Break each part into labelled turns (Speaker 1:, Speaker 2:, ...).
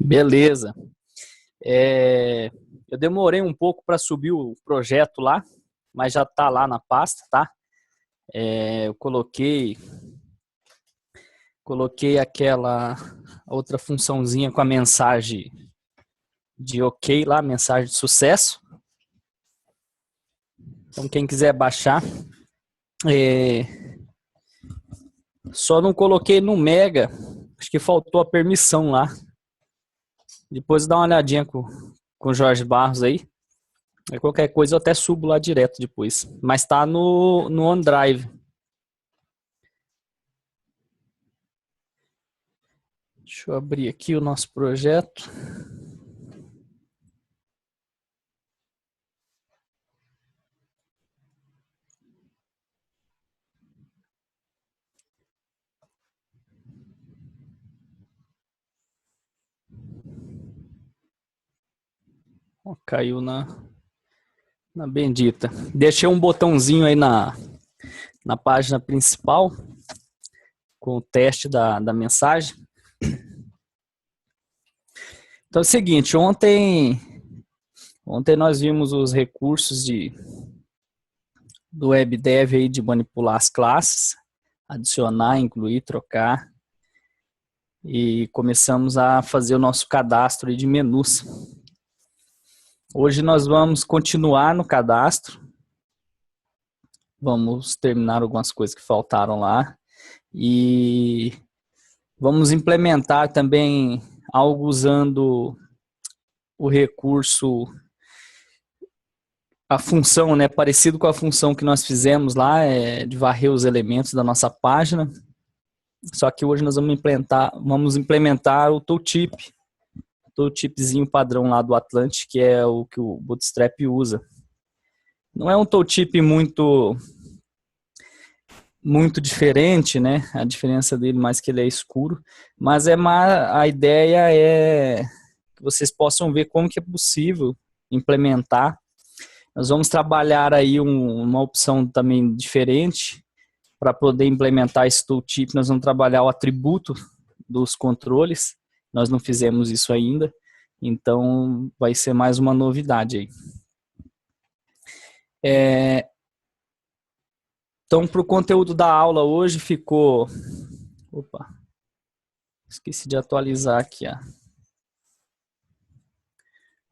Speaker 1: Beleza. É, eu demorei um pouco para subir o projeto lá, mas já está lá na pasta, tá? Eu coloquei aquela outra funçãozinha com a mensagem de OK lá, mensagem de sucesso. Então quem quiser baixar, só não coloquei no Mega, acho que faltou a permissão lá. Depois dá uma olhadinha com o Jorge Barros aí. Qualquer coisa eu até subo lá direto depois. Mas tá no OneDrive. Deixa eu abrir aqui o nosso projeto. Ó, caiu na bendita. Deixei um botãozinho aí na página principal com o teste da mensagem. Então é o seguinte, ontem nós vimos os recursos do WebDev aí de manipular as classes, adicionar, incluir, trocar, e começamos a fazer o nosso cadastro aí de menus. Hoje nós vamos continuar no cadastro, vamos terminar algumas coisas que faltaram lá e vamos implementar também algo usando o recurso, a função, né, parecido com a função que nós fizemos lá, de varrer os elementos da nossa página, só que hoje nós vamos implementar o tooltipzinho padrão lá do Atlantic, que é o que o Bootstrap usa. Não é um tooltip muito diferente, né? A diferença dele mais que ele é escuro, mas a ideia é que vocês possam ver como que é possível implementar. Nós vamos trabalhar aí uma opção também diferente para poder implementar esse tooltip. Nós vamos trabalhar o atributo dos controles. Nós não fizemos isso ainda, então vai ser mais uma novidade aí. Então, para o conteúdo da aula hoje ficou... Opa, esqueci de atualizar aqui, ó.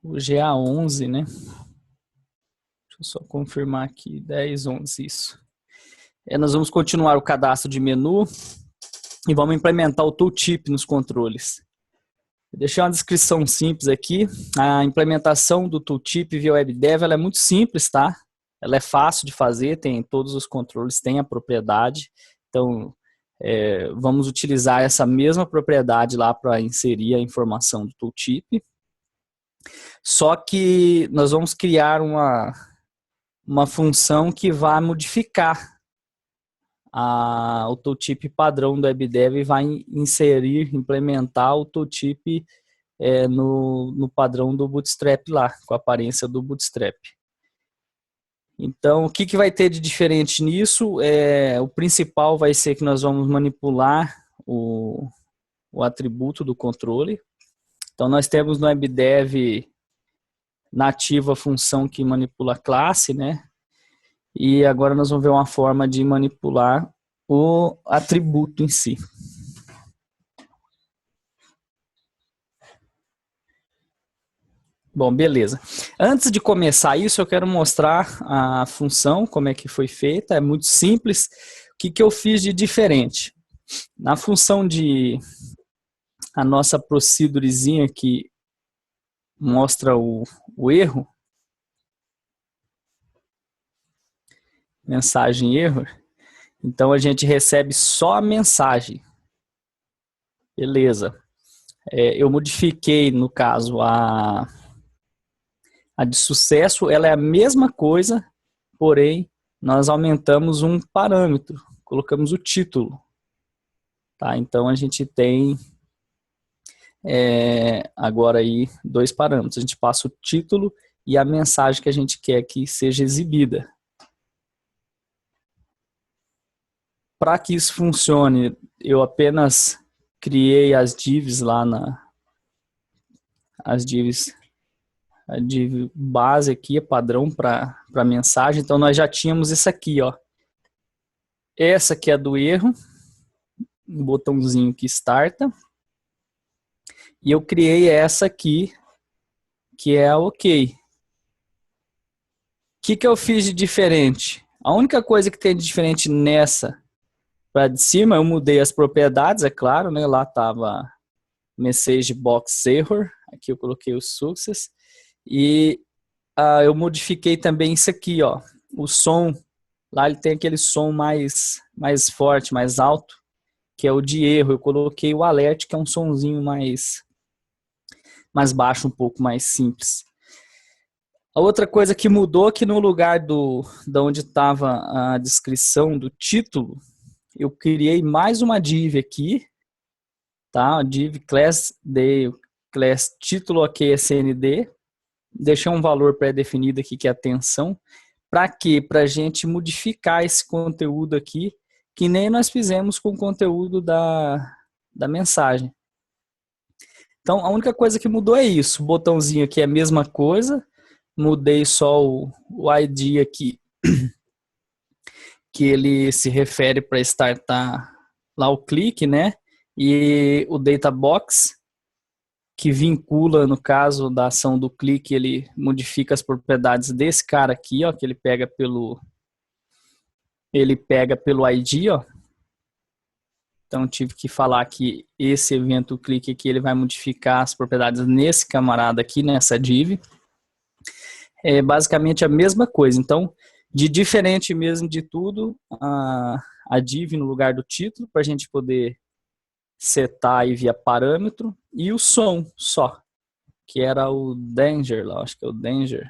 Speaker 1: O GA11, né? Deixa eu só confirmar aqui, 10, 11, isso. Nós vamos continuar o cadastro de menu e vamos implementar o tooltip nos controles. Vou deixar uma descrição simples aqui. A implementação do tooltip via WebDev ela é muito simples, tá? Ela é fácil de fazer, tem todos os controles, tem a propriedade. Então, vamos utilizar essa mesma propriedade lá para inserir a informação do tooltip. Só que nós vamos criar uma função que vai modificar o tooltip padrão do WebDev e vai implementar o tooltip no padrão do Bootstrap lá, com a aparência do Bootstrap. Então, o que vai ter de diferente nisso? O principal vai ser que nós vamos manipular o atributo do controle. Então, nós temos no WebDev nativa a função que manipula a classe, né? E agora nós vamos ver uma forma de manipular o atributo em si. Bom, beleza. Antes de começar isso, eu quero mostrar a função, como é que foi feita. É muito simples. O que eu fiz de diferente? Na função a nossa procedurezinha que mostra o erro, mensagem erro, então a gente recebe só a mensagem. Beleza. Eu modifiquei, no caso, a de sucesso, ela é a mesma coisa, porém, nós aumentamos um parâmetro, colocamos o título. Tá? Então, a gente tem agora aí 2 parâmetros. A gente passa o título e a mensagem que a gente quer que seja exibida. Para que isso funcione, eu apenas criei as divs lá as divs, a div base aqui, é padrão para mensagem. Então, nós já tínhamos isso aqui, ó. Essa aqui é do erro, um botãozinho que starta. E eu criei essa aqui, que é a OK. O que eu fiz de diferente? A única coisa que tem de diferente nessa para de cima, eu mudei as propriedades, é claro, né? Lá estava Message Box Error, aqui eu coloquei o Success. E eu modifiquei também isso aqui, ó. O som, lá ele tem aquele som mais forte, mais alto, que é o de erro. Eu coloquei o alert, que é um sonzinho mais baixo, um pouco mais simples. A outra coisa que mudou é que no lugar da onde estava a descrição do título, eu criei mais uma div aqui, tá? A div class título OK SND. Deixei um valor pré-definido aqui que é atenção. Para quê? Para a gente modificar esse conteúdo aqui, que nem nós fizemos com o conteúdo da mensagem. Então, a única coisa que mudou é isso. O botãozinho aqui é a mesma coisa. Mudei só o ID aqui, que ele se refere para startar lá o clique, né? E o data box, que vincula, no caso da ação do clique, ele modifica as propriedades desse cara aqui, ó, que ele pega pelo ID, ó. Então, tive que falar que esse evento clique aqui, ele vai modificar as propriedades nesse camarada aqui, nessa div. É basicamente a mesma coisa. Então, de diferente mesmo de tudo, a div no lugar do título, para a gente poder setar aí via parâmetro, e o som só, que era o danger lá, acho que é o danger,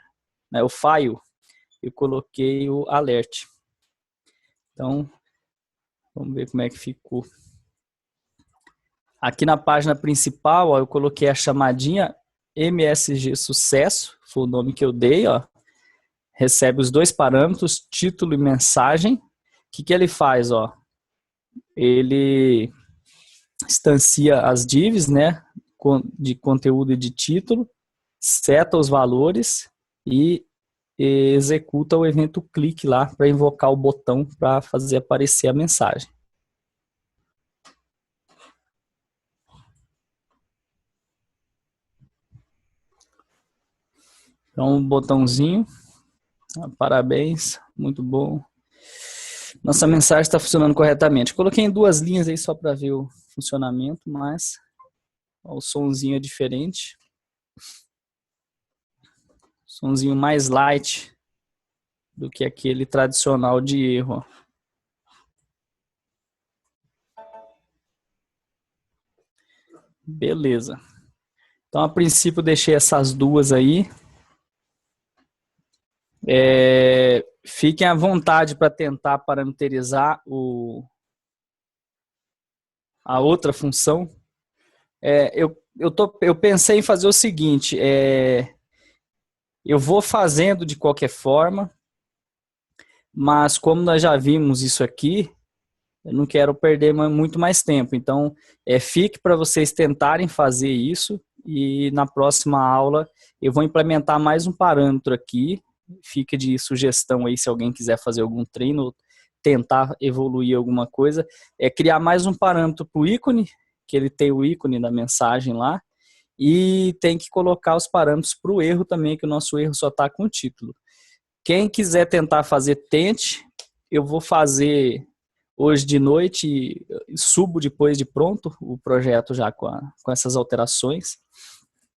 Speaker 1: né, o file, eu coloquei o alert. Então, vamos ver como é que ficou. Aqui na página principal, ó, eu coloquei a chamadinha MSG Sucesso, foi o nome que eu dei, ó. Recebe os dois parâmetros, título e mensagem. O que ele faz, ó? Ele instancia as divs, né, de conteúdo e de título, seta os valores e executa o evento clique lá para invocar o botão para fazer aparecer a mensagem. Então, um botãozinho. Parabéns, muito bom. Nossa mensagem está funcionando corretamente. Coloquei em 2 linhas aí só para ver o funcionamento, mas ó, o sonzinho é diferente. Sonzinho mais light do que aquele tradicional de erro. Beleza. Então, a princípio, deixei essas duas aí. Fiquem à vontade para tentar parametrizar a outra função. Eu pensei em fazer o seguinte, eu vou fazendo de qualquer forma, mas como nós já vimos isso aqui, eu não quero perder muito mais tempo. Então, fique para vocês tentarem fazer isso e na próxima aula eu vou implementar mais um parâmetro aqui. Fica de sugestão aí se alguém quiser fazer algum treino, tentar evoluir alguma coisa. Criar mais um parâmetro para o ícone, que ele tem o ícone da mensagem lá, e tem que colocar os parâmetros para o erro também, que o nosso erro só está com o título. Quem quiser tentar fazer, tente. Eu vou fazer hoje de noite e subo depois de pronto o projeto já com essas alterações.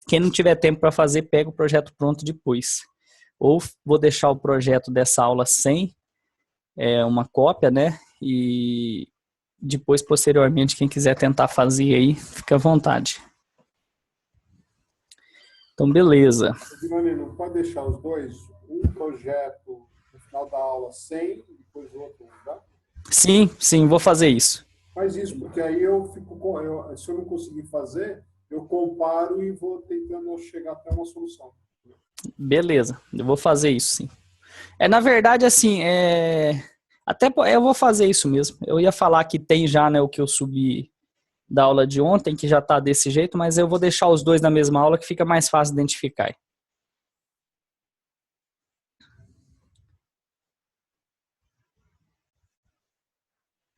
Speaker 1: Quem não tiver tempo para fazer, pega o projeto pronto depois. Ou vou deixar o projeto dessa aula sem uma cópia, né? E depois, posteriormente, quem quiser tentar fazer aí, fica à vontade. Então, beleza.
Speaker 2: Não pode deixar os dois, um projeto no final da aula sem, e depois o outro, tá?
Speaker 1: Sim, vou fazer isso.
Speaker 2: Faz isso, porque aí eu fico se eu não conseguir fazer, eu comparo e vou tentando chegar até uma solução.
Speaker 1: Beleza, eu vou fazer isso, sim. Na verdade, assim, até eu vou fazer isso mesmo. Eu ia falar que tem já, né, o que eu subi da aula de ontem, que já está desse jeito, mas eu vou deixar os dois na mesma aula, que fica mais fácil identificar.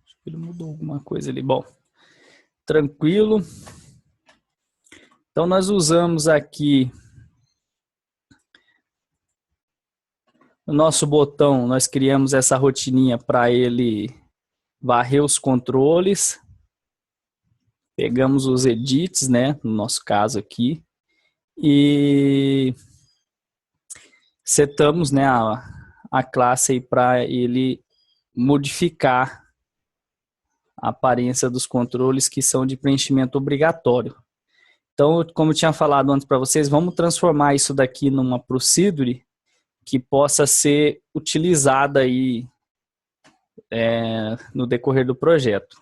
Speaker 1: Acho que ele mudou alguma coisa ali. Bom, tranquilo. Então, nós usamos aqui o nosso botão, nós criamos essa rotininha para ele varrer os controles. Pegamos os edits, né, no nosso caso aqui, e setamos, né, a classe aí para ele modificar a aparência dos controles que são de preenchimento obrigatório. Então, como eu tinha falado antes para vocês, vamos transformar isso daqui numa procedure que possa ser utilizada aí no decorrer do projeto.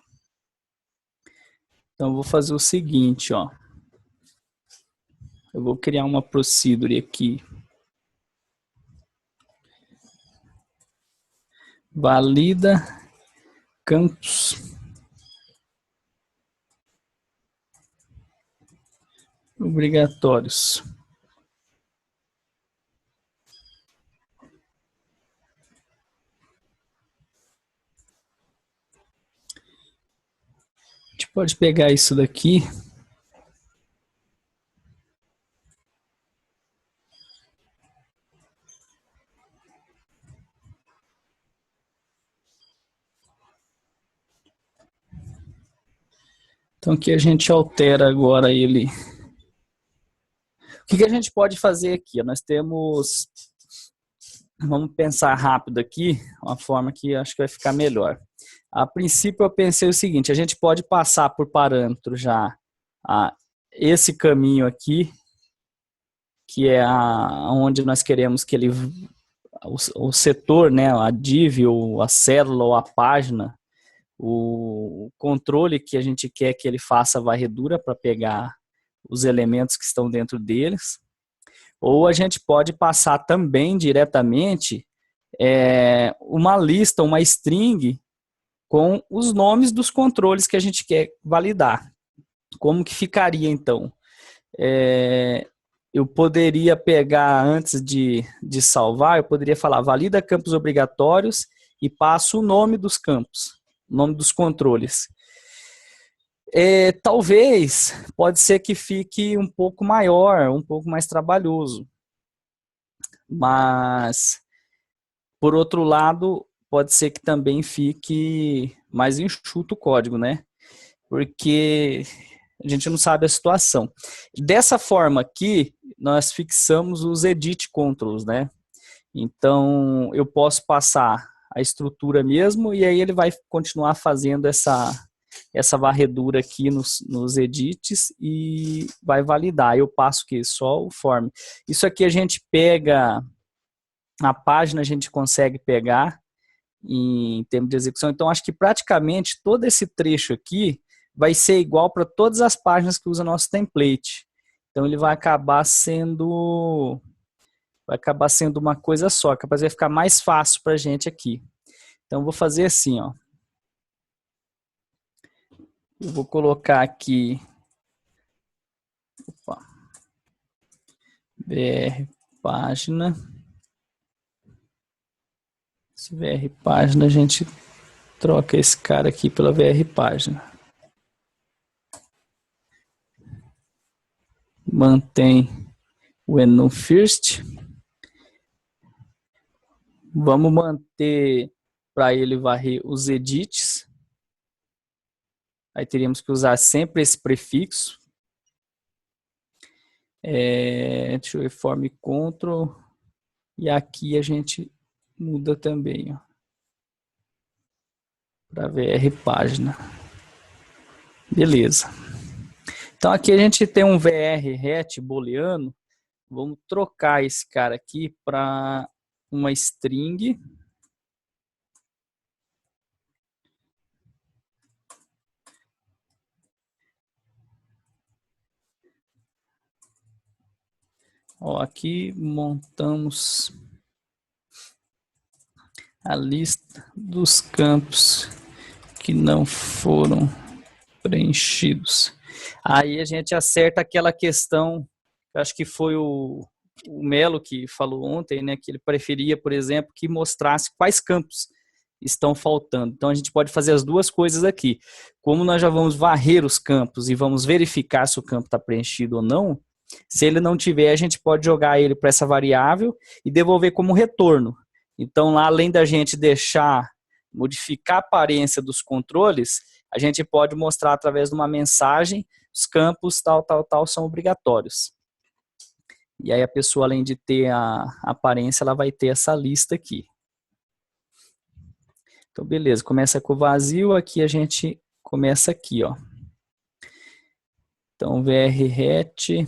Speaker 1: Então, eu vou fazer o seguinte, ó. Eu vou criar uma procedure aqui. Valida campos obrigatórios. A gente pode pegar isso daqui. Então aqui a gente altera agora ele. O que a gente pode fazer aqui? Nós temos, vamos pensar rápido aqui, uma forma que acho que vai ficar melhor. A princípio eu pensei o seguinte, a gente pode passar por parâmetro já esse caminho aqui, que é onde nós queremos que ele, o setor, né, a div, ou a célula, ou a página, o controle que a gente quer que ele faça a varredura para pegar os elementos que estão dentro deles, ou a gente pode passar também diretamente uma lista, uma string com os nomes dos controles que a gente quer validar. Como que ficaria então? Eu poderia pegar, antes de salvar, eu poderia falar valida campos obrigatórios e passo o nome dos campos, o nome dos controles. Talvez, pode ser que fique um pouco maior, um pouco mais trabalhoso. Mas, por outro lado, pode ser que também fique mais enxuto o código, né? Porque a gente não sabe a situação. Dessa forma aqui, nós fixamos os edit controls, né? Então, eu posso passar a estrutura mesmo e aí ele vai continuar fazendo essa varredura aqui nos edits e vai validar. Eu passo aqui só o form. Isso aqui a gente pega, a página a gente consegue pegar em termos de execução. Então, acho que praticamente todo esse trecho aqui vai ser igual para todas as páginas que usa nosso template. Então, ele vai acabar sendo uma coisa só, capaz vai ficar mais fácil para a gente aqui. Então, eu vou fazer assim, ó. Eu vou colocar aqui BR página. Esse VR página, a gente troca esse cara aqui pela VR página. Mantém o enum first. Vamos manter para ele varrer os edits. Aí teríamos que usar sempre esse prefixo. Deixa eu ver, form control. E aqui a gente muda também, ó, para VR página. Beleza. Então aqui a gente tem um VR hat booleano. Vamos trocar esse cara aqui para uma string. Ó, aqui montamos a lista dos campos que não foram preenchidos. Aí a gente acerta aquela questão, acho que foi o Melo que falou ontem, né, que ele preferia, por exemplo, que mostrasse quais campos estão faltando. Então a gente pode fazer as duas coisas aqui. Como nós já vamos varrer os campos e vamos verificar se o campo está preenchido ou não, se ele não tiver, a gente pode jogar ele para essa variável e devolver como retorno. Então lá, além da gente modificar a aparência dos controles, a gente pode mostrar através de uma mensagem os campos tal, tal, tal são obrigatórios. E aí a pessoa, além de ter a aparência, ela vai ter essa lista aqui. Então, beleza, começa com o vazio, aqui a gente começa aqui, ó. Então, vrret,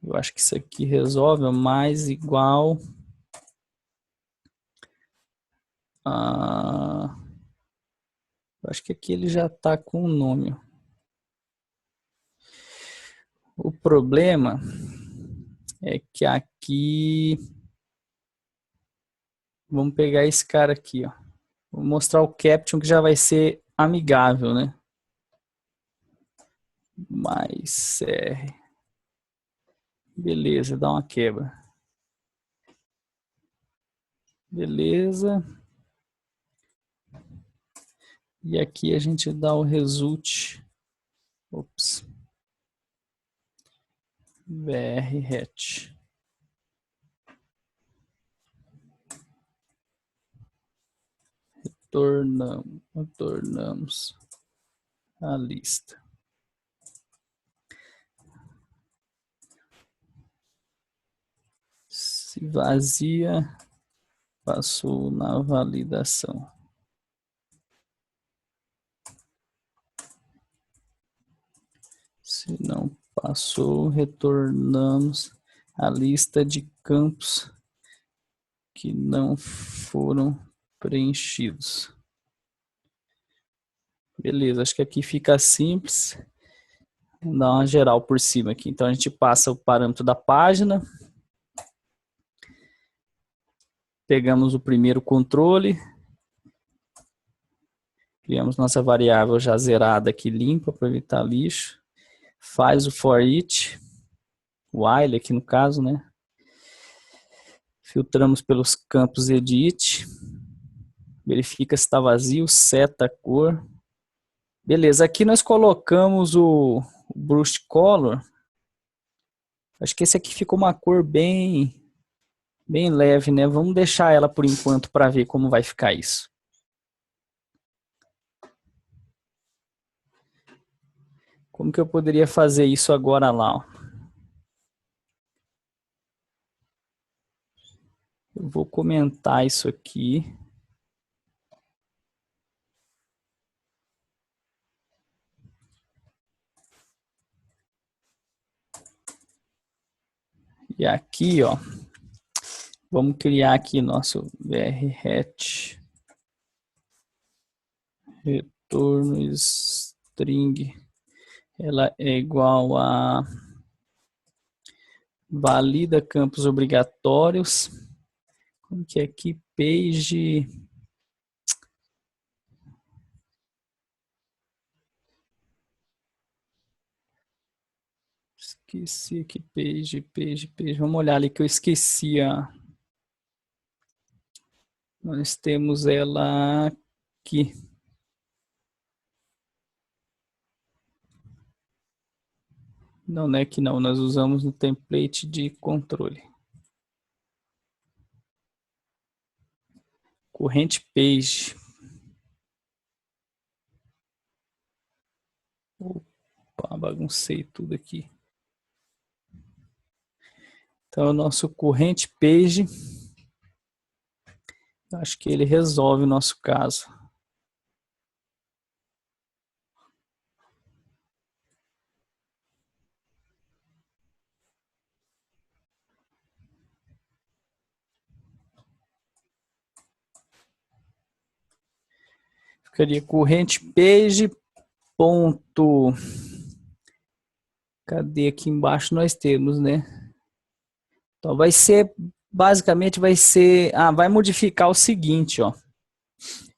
Speaker 1: eu acho que isso aqui resolve, mais igual a... Eu acho que aqui ele já está com o nome. O problema é que aqui... Vamos pegar esse cara aqui, ó. Vou mostrar o caption que já vai ser amigável, né? Mais R. Beleza, dá uma quebra. Beleza. E aqui a gente dá o result. Ops. vrret. Retornamos a lista. Se vazia, passou na validação. Se não passou, retornamos a lista de campos que não foram preenchidos. Beleza, acho que aqui fica simples. Vamos dar uma geral por cima aqui. Então a gente passa o parâmetro da página. Pegamos o primeiro controle. Criamos nossa variável já zerada aqui, limpa, para evitar lixo. Faz o for each, while aqui no caso, né? Filtramos pelos campos edit. Verifica se está vazio, seta a cor. Beleza, aqui nós colocamos o brush color. Acho que esse aqui ficou uma cor bem leve, né? Vamos deixar ela por enquanto para ver como vai ficar isso. Como que eu poderia fazer isso agora lá, ó? Eu vou comentar isso aqui. E aqui, ó, vamos criar aqui nosso vrret retorno string. Ela é igual a valida campos obrigatórios. Como que é aqui? Page. Esqueci aqui, page. Vamos olhar ali que eu esqueci. Nós temos ela aqui. Não, não é que não. Nós usamos no template de controle. Corrente page. Opa, baguncei tudo aqui. Então, o nosso corrente page, acho que ele resolve o nosso caso. Ficaria corrente page ponto. Cadê aqui embaixo nós temos, né? Então vai ser, basicamente vai ser, vai modificar o seguinte, ó.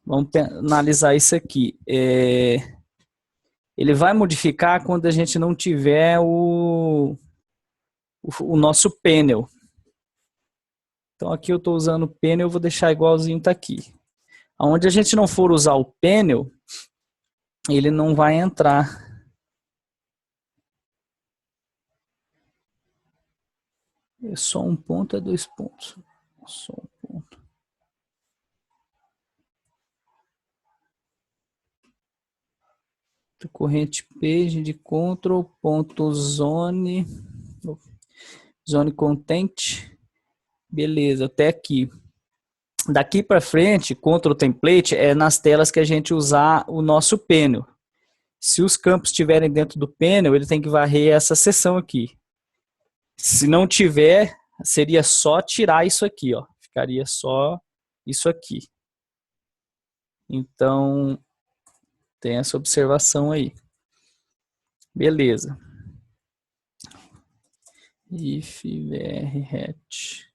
Speaker 1: Vamos analisar isso aqui. Ele vai modificar quando a gente não tiver o nosso panel. Então aqui eu estou usando o panel, eu vou deixar igualzinho está aqui. Onde a gente não for usar o panel, ele não vai entrar. É só um ponto, é 2 pontos. Só um ponto. Corrente page de control ponto zone content. Beleza, até aqui. Daqui para frente, control template é nas telas que a gente usar o nosso panel. Se os campos estiverem dentro do panel, ele tem que varrer essa seção aqui. Se não tiver, seria só tirar isso aqui, ó. Ficaria só isso aqui. Então, tem essa observação aí. Beleza. If vrhat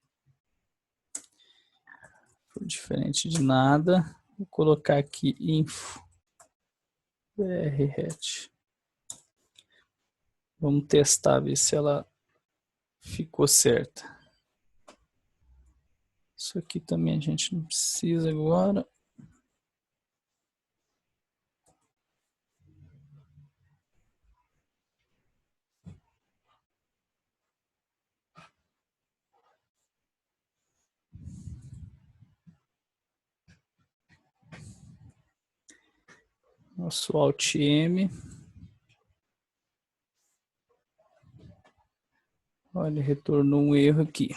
Speaker 1: for diferente de nada, vou colocar aqui info vrhat. Vamos testar, ver se ela ficou certa. Isso aqui também a gente não precisa agora. Nosso Alt M. Olha, retornou um erro aqui.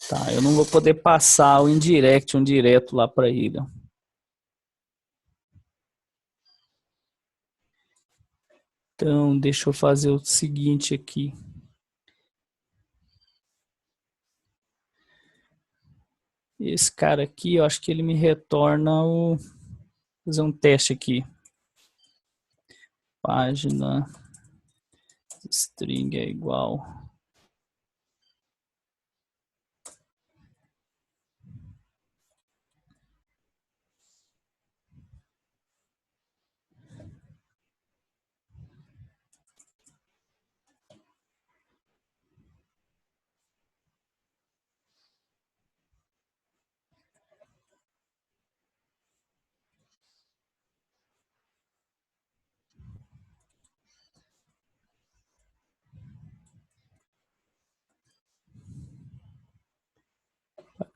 Speaker 1: Tá, eu não vou poder passar o indirect, um direto lá para ele. Então, deixa eu fazer o seguinte aqui. Esse cara aqui, eu acho que ele me retorna o... Vou fazer um teste aqui. Página string é igual.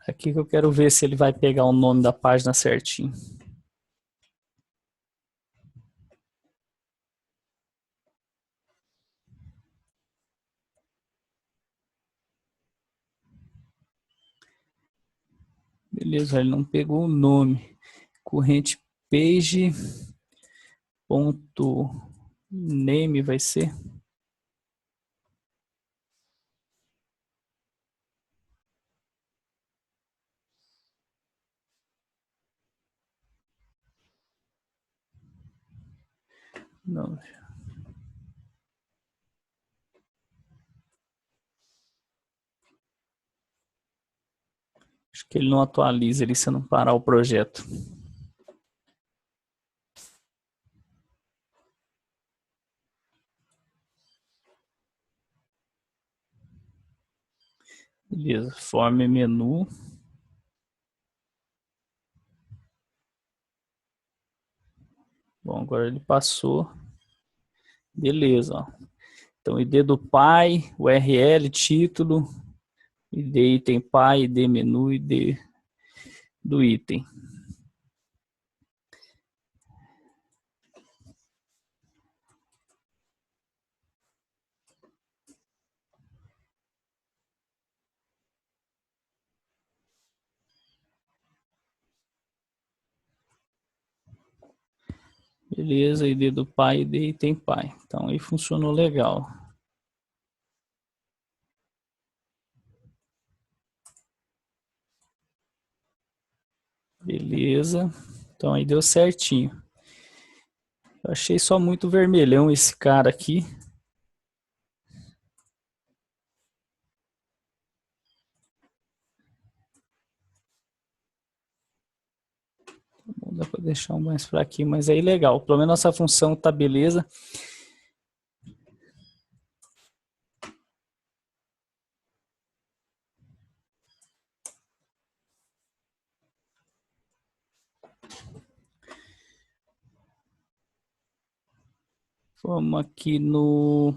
Speaker 1: Aqui que eu quero ver se ele vai pegar o nome da página certinho. Beleza, ele não pegou o nome. Corrente page ponto name vai ser. Não. Acho que ele não atualiza ele se não parar o projeto. Beleza, form menu. Bom, agora ele passou. Beleza, ó. Então, ID do pai, URL, título, ID item pai, ID menu, ID do item. Beleza, ID do pai, ID item pai. Então, aí funcionou legal. Beleza. Então, aí deu certinho. Eu achei só muito vermelhão esse cara aqui. Dá para deixar um mais fraquinho, mas aí legal. Pelo menos nossa função tá beleza. Vamos aqui no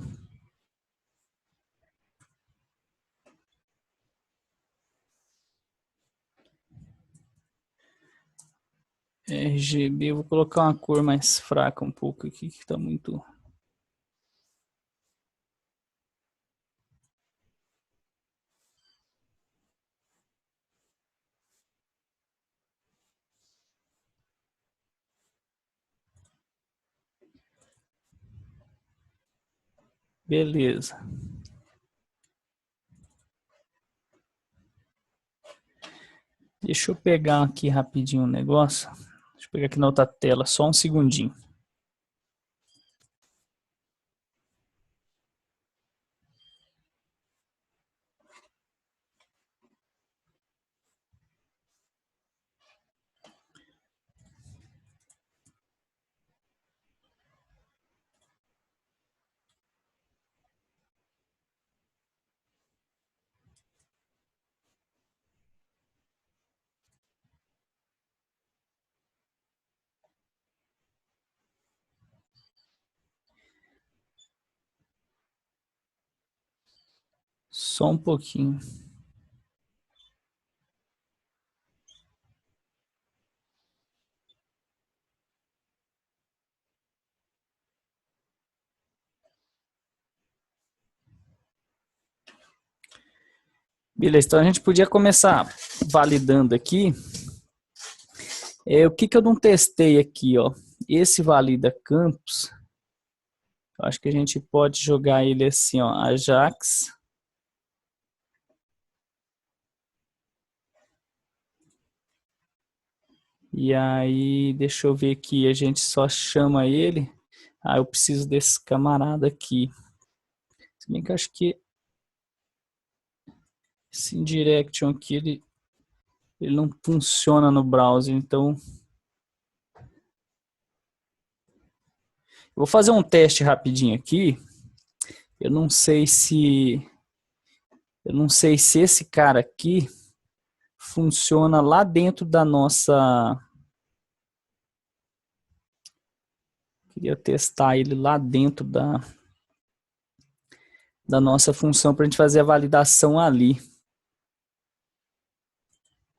Speaker 1: RGB. Vou colocar uma cor mais fraca um pouco aqui, que tá muito... Beleza. Deixa eu pegar aqui rapidinho um negócio. Deixa eu pegar aqui na outra tela, só um segundinho. Só um pouquinho. Beleza, então a gente podia começar validando aqui. O que eu não testei aqui, ó? Esse valida campos. Eu acho que a gente pode jogar ele assim, ó, Ajax. E aí, deixa eu ver aqui, a gente só chama ele. Ah, eu preciso desse camarada aqui. Se bem que eu acho que esse indirection aqui, ele não funciona no browser, então... Eu vou fazer um teste rapidinho aqui. Eu não sei se esse cara aqui funciona lá dentro da nossa... Queria testar ele lá dentro da nossa função para a gente fazer a validação ali.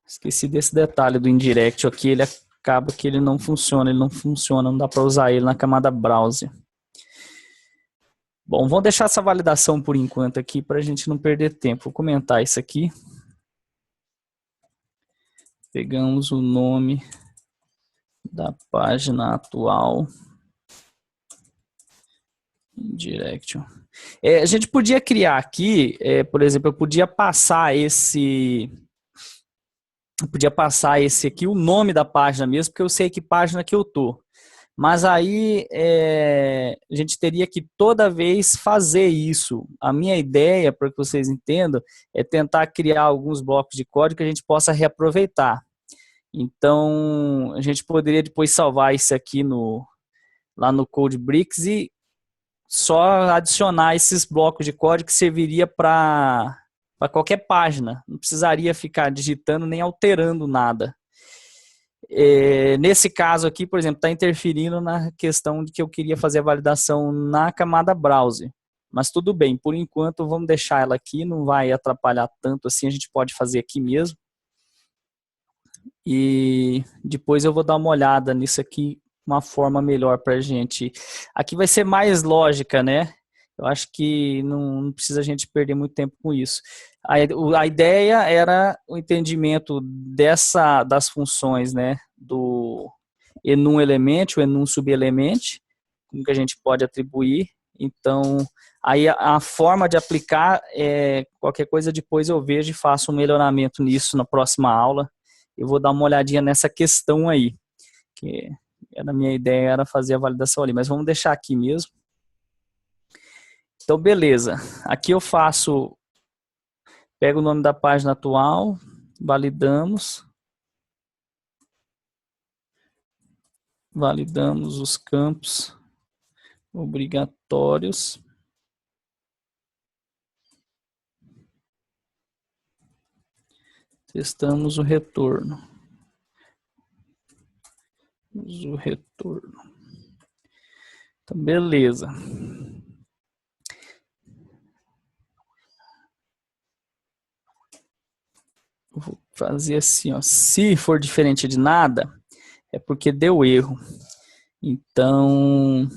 Speaker 1: Esqueci desse detalhe do indirect aqui, ele acaba que ele não funciona, não dá para usar ele na camada browser. Bom, vamos deixar essa validação por enquanto aqui para a gente não perder tempo. Vou comentar isso aqui. Pegamos o nome da página atual. Indirection. A gente podia criar aqui, por exemplo, eu podia passar esse aqui, o nome da página mesmo, porque eu sei que página que eu tô. Mas aí a gente teria que toda vez fazer isso. A minha ideia, para que vocês entendam, é tentar criar alguns blocos de código que a gente possa reaproveitar. Então, a gente poderia depois salvar isso aqui lá no CodeBricks e só adicionar esses blocos de código que serviria para qualquer página. Não precisaria ficar digitando nem alterando nada. Nesse caso aqui, por exemplo, está interferindo na questão de que eu queria fazer a validação na camada browser. Mas tudo bem, por enquanto vamos deixar ela aqui, não vai atrapalhar tanto assim, a gente pode fazer aqui mesmo. E depois eu vou dar uma olhada nisso aqui, uma forma melhor para a gente. Aqui vai ser mais lógica, né? Eu acho que não precisa a gente perder muito tempo com isso. A ideia era o entendimento das funções, né? Do enum element, o enum subelement, como que a gente pode atribuir. Então, aí a forma de aplicar, qualquer coisa depois eu vejo e faço um melhoramento nisso na próxima aula. Eu vou dar uma olhadinha nessa questão aí, que a minha ideia era fazer a validação ali, mas vamos deixar aqui mesmo. Então, beleza. Aqui eu pego o nome da página atual, validamos. Validamos os campos obrigatórios. Testamos o retorno. O retorno. Então, beleza. Eu vou fazer assim, ó. Se for diferente de nada, é porque deu erro. Então,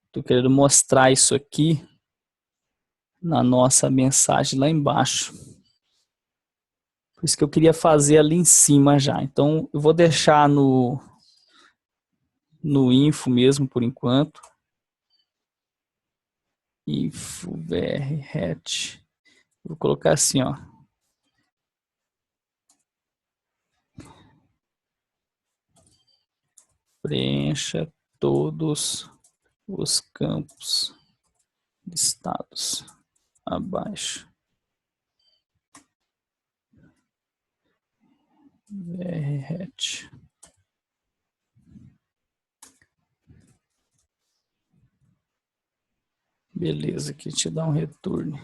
Speaker 1: estou querendo mostrar isso aqui na nossa mensagem lá embaixo. Por isso que eu queria fazer ali em cima já. Então, eu vou deixar no info mesmo por enquanto. Info VRHat. Vou colocar assim, ó. Preencha todos os campos listados abaixo. VRHat. Beleza, aqui te dá um retorno.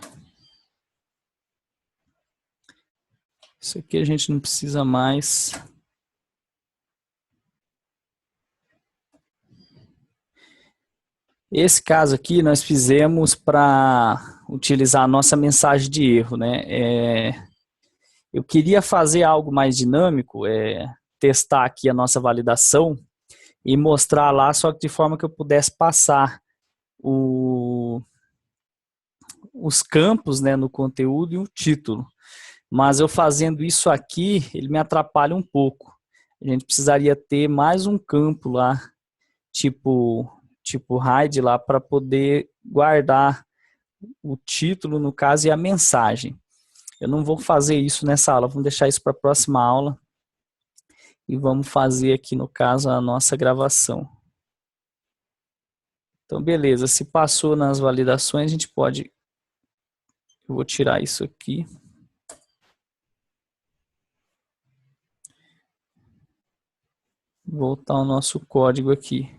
Speaker 1: Isso aqui a gente não precisa mais. Esse caso aqui nós fizemos para utilizar a nossa mensagem de erro, né? Eu queria fazer algo mais dinâmico, testar aqui a nossa validação e mostrar lá, só que de forma que eu pudesse passar os campos, né, no conteúdo e o título. Mas eu fazendo isso aqui, ele me atrapalha um pouco. A gente precisaria ter mais um campo lá, tipo hide lá, para poder guardar o título, no caso, e a mensagem. Eu não vou fazer isso nessa aula, vamos deixar isso para a próxima aula. E vamos fazer aqui, no caso, a nossa gravação. Então, beleza. Se passou nas validações, a gente pode... Eu vou tirar isso aqui. Voltar o nosso código aqui.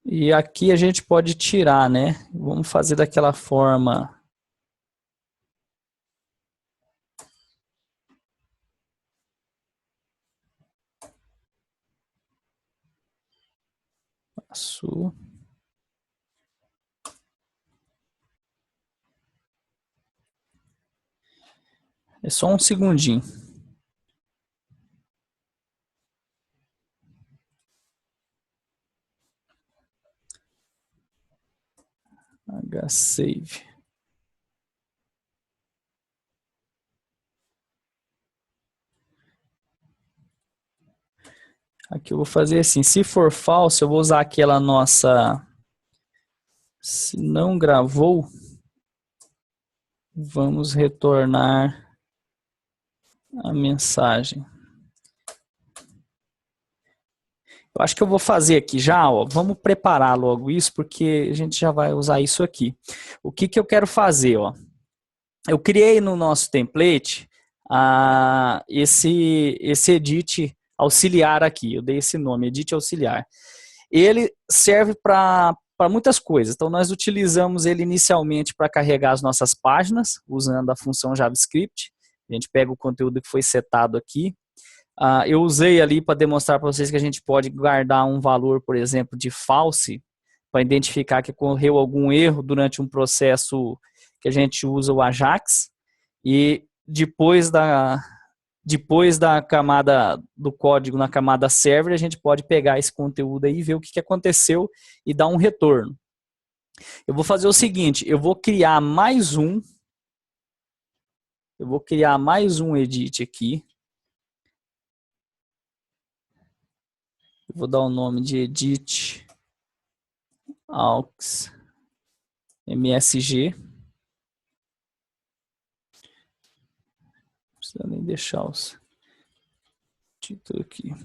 Speaker 1: E aqui a gente pode tirar, né? Vamos fazer daquela forma... Passou. É só um segundinho. Hsave. Aqui eu vou fazer assim, se for falso, eu vou usar aquela nossa... Se não gravou, vamos retornar a mensagem. Eu acho que eu vou fazer aqui já, ó, vamos preparar logo isso, porque a gente já vai usar isso aqui. O que eu quero fazer, ó? Eu criei no nosso template esse edit auxiliar aqui, eu dei esse nome, edit auxiliar. Ele serve para muitas coisas, então nós utilizamos ele inicialmente para carregar as nossas páginas, usando a função JavaScript. A gente pega o conteúdo que foi setado aqui. Eu usei ali para demonstrar para vocês que a gente pode guardar um valor, por exemplo, de false, para identificar que ocorreu algum erro durante um processo que a gente usa o Ajax, e depois da camada do código na camada server, a gente pode pegar esse conteúdo aí, ver o que aconteceu e dar um retorno. Eu vou fazer o seguinte, eu vou criar mais um edit aqui. Eu vou dar o nome de edit aux msg. Não precisa nem deixar os títulos aqui. Vou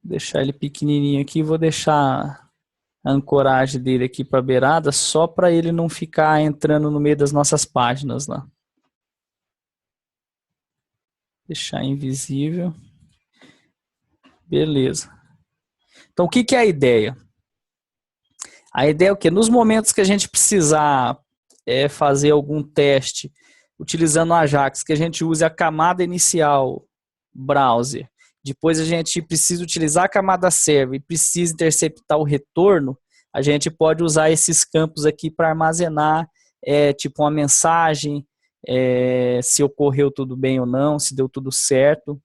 Speaker 1: deixar ele pequenininho aqui, vou deixar a ancoragem dele aqui para a beirada, só para ele não ficar entrando no meio das nossas páginas lá. Deixar invisível. Beleza. Então, o que é a ideia? A ideia é o quê? Nos momentos que a gente precisar fazer algum teste utilizando o Ajax, que a gente use a camada inicial browser, depois a gente precisa utilizar a camada server e precisa interceptar o retorno, a gente pode usar esses campos aqui para armazenar tipo uma mensagem, se ocorreu tudo bem ou não, se deu tudo certo.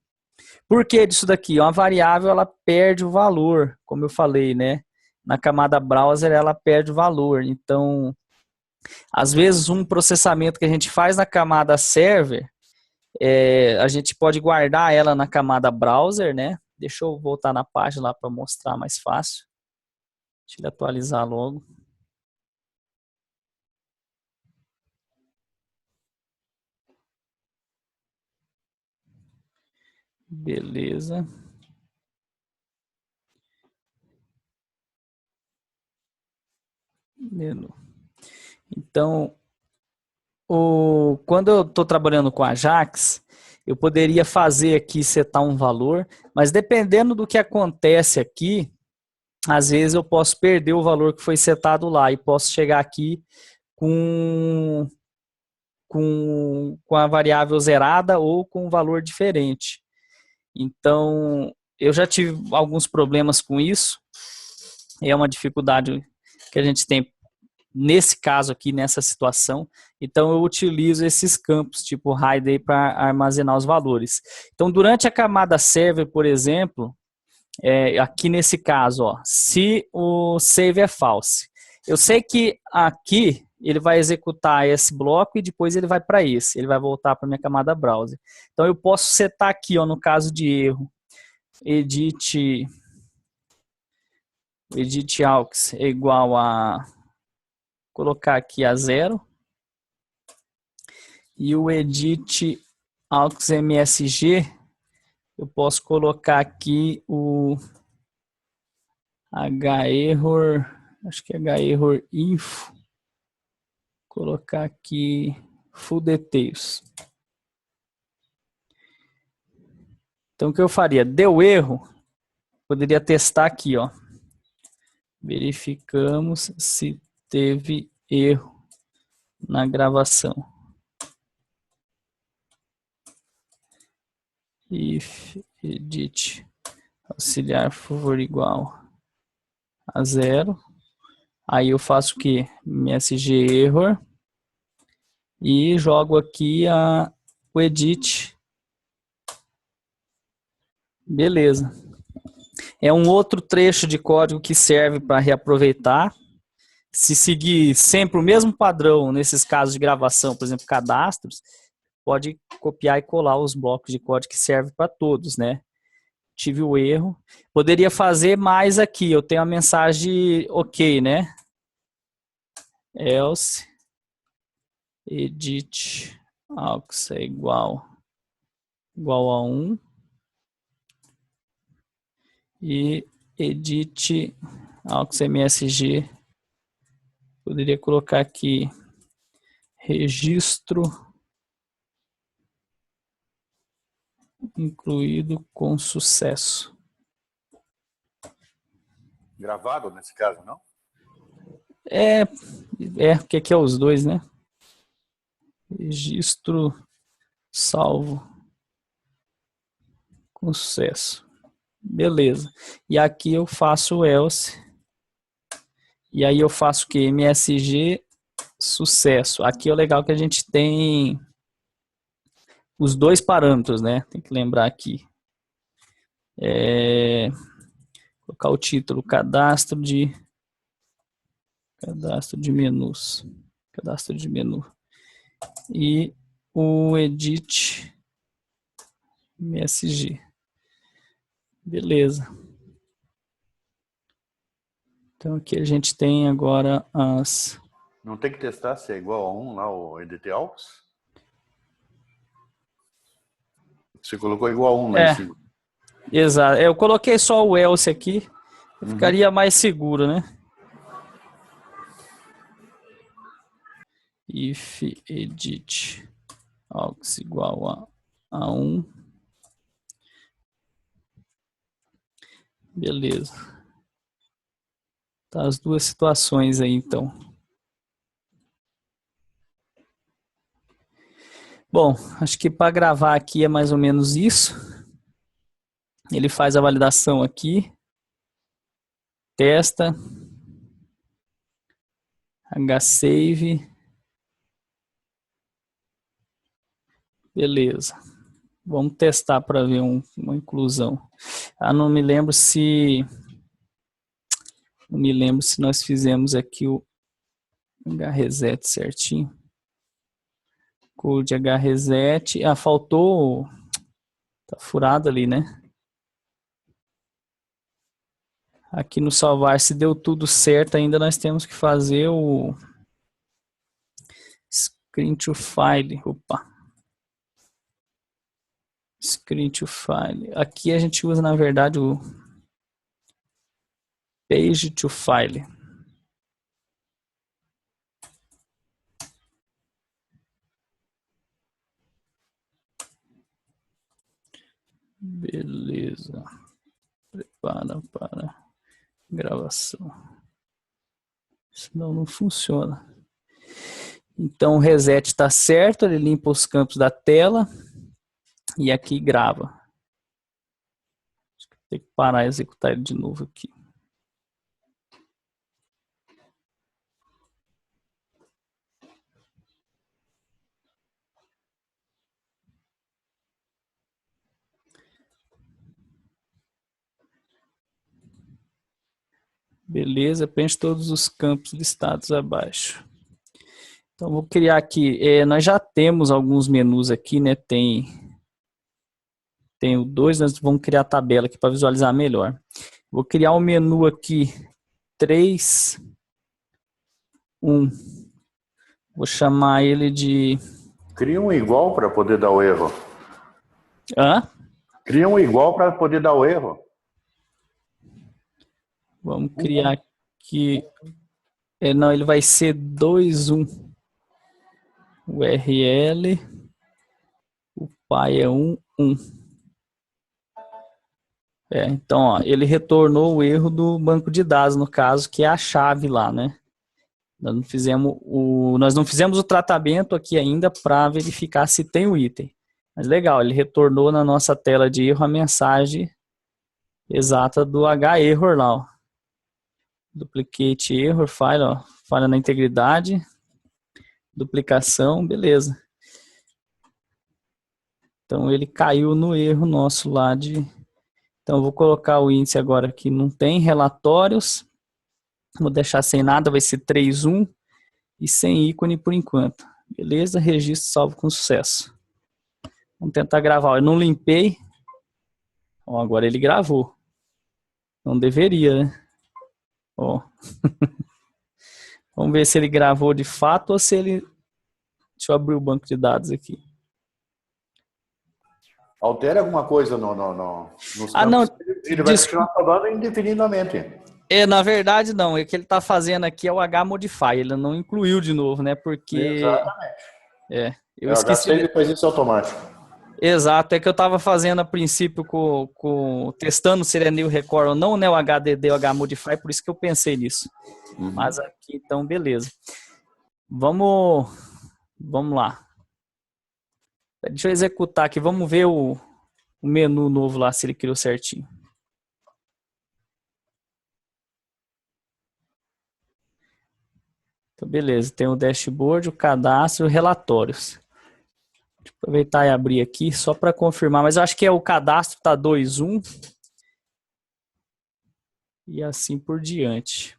Speaker 1: Por que disso daqui? Uma variável ela perde o valor, como eu falei, né? Na camada browser ela perde o valor. Então, às vezes um processamento que a gente faz na camada server, a gente pode guardar ela na camada browser, né? Deixa eu voltar na página lá para mostrar mais fácil. Deixa ele atualizar logo. Beleza. Menu. Então, quando eu estou trabalhando com Ajax, eu poderia fazer aqui, setar um valor, mas dependendo do que acontece aqui, às vezes eu posso perder o valor que foi setado lá e posso chegar aqui com a variável zerada ou com um valor diferente. Então, eu já tive alguns problemas com isso. É uma dificuldade que a gente tem nesse caso aqui, nessa situação. Então, eu utilizo esses campos, tipo hide, para armazenar os valores. Então, durante a camada server, por exemplo, aqui nesse caso, ó, se o save é false, eu sei que aqui ele vai executar esse bloco e depois ele vai para esse, ele vai voltar para minha camada browser. Então, eu posso setar aqui, ó, no caso de erro, edit aux é igual a colocar aqui a 0 e o edit aux msg eu posso colocar aqui o herror, acho que é herror info, colocar aqui full details. Então o que eu faria? Deu erro, poderia testar aqui, ó. Verificamos se teve erro na gravação. If edit auxiliar for igual a 0. Aí eu faço o que? MSG error e jogo aqui o edit. Beleza. É um outro trecho de código que serve para reaproveitar. Se seguir sempre o mesmo padrão nesses casos de gravação, por exemplo, cadastros, pode copiar e colar os blocos de código que servem para todos, né? Tive o erro. Poderia fazer mais aqui. Eu tenho a mensagem ok, né? Else edit aux é igual a 1 e edit aux msg poderia colocar aqui registro incluído com sucesso.
Speaker 3: Gravado nesse caso, não?
Speaker 1: Porque aqui é os dois, né? Registro salvo com sucesso. Beleza. E aqui eu faço o else. E aí eu faço o que? MSG sucesso. Aqui é o legal que a gente tem os dois parâmetros, né? Tem que lembrar aqui. Colocar o título, cadastro de menus. Cadastro de menu. E o edit MSG. Beleza. Então aqui a gente tem agora as...
Speaker 3: Não tem que testar se é igual a 1 lá, o edit aux? Você colocou igual a 1 lá em cima.
Speaker 1: Exato. Eu coloquei só o else aqui. Ficaria mais seguro, né? if edit aux igual a 1. Beleza. Tá as duas situações aí, então. Bom, acho que para gravar aqui é mais ou menos isso. Ele faz a validação aqui. Testa. Hsave. Beleza. Vamos testar para ver uma inclusão. Não me lembro se nós fizemos aqui o hreset certinho. Code hreset. Faltou. Tá furado ali, né? Aqui no salvar, se deu tudo certo, ainda nós temos que fazer o screen to file. Opa. Screen to file. Aqui a gente usa, na verdade, o page to file. Beleza. Prepara para gravação. Senão não funciona. Então o reset está certo, ele limpa os campos da tela e aqui grava. Tem que parar e executar ele de novo aqui. Beleza, preenche todos os campos listados abaixo. Então, vou criar aqui, nós já temos alguns menus aqui, né? Tem o 2, nós vamos criar a tabela aqui para visualizar melhor. Vou criar um menu aqui, 3, 1. Vou chamar ele de...
Speaker 3: Cria um igual para poder dar o erro.
Speaker 1: Hã?
Speaker 3: Cria um igual para poder dar o erro.
Speaker 1: Vamos criar aqui... não, ele vai ser 2, 1. URL. O pai é 1, 1. Então, ó, ele retornou o erro do banco de dados, no caso, que é a chave lá, né? Nós não fizemos o tratamento aqui ainda para verificar se tem o item. Mas legal, ele retornou na nossa tela de erro a mensagem exata do H-error lá, ó. Duplicate error, file, ó, falha na integridade, duplicação, beleza. Então ele caiu no erro nosso lá de... Então eu vou colocar o índice agora que não tem relatórios. Vou deixar sem nada, vai ser 3.1 e sem ícone por enquanto. Beleza, registro salvo com sucesso. Vamos tentar gravar. Eu não limpei. Ó, agora ele gravou. Não deveria, né? Ó. Vamos ver se ele gravou de fato ou se ele... Deixa eu abrir o banco de dados aqui.
Speaker 3: Altera alguma coisa nos
Speaker 1: não.
Speaker 3: Ele vai continuar falando indefinidamente.
Speaker 1: Na verdade não. O que ele está fazendo aqui é o H-modify. Ele não incluiu de novo, né? Porque...
Speaker 3: Exatamente.
Speaker 1: Eu esqueci.
Speaker 3: Ele faz isso automático.
Speaker 1: Exato, é que eu estava fazendo a princípio testando se ele é new record ou não, né, o HDD ou H-modify, por isso que eu pensei nisso. Mas aqui, então, beleza. Vamos lá. Deixa eu executar aqui, vamos ver o menu novo lá, se ele criou certinho. Então, beleza, tem o dashboard, o cadastro e relatórios. Deixa eu aproveitar e abrir aqui só para confirmar, mas eu acho que o cadastro está 2.1 e assim por diante.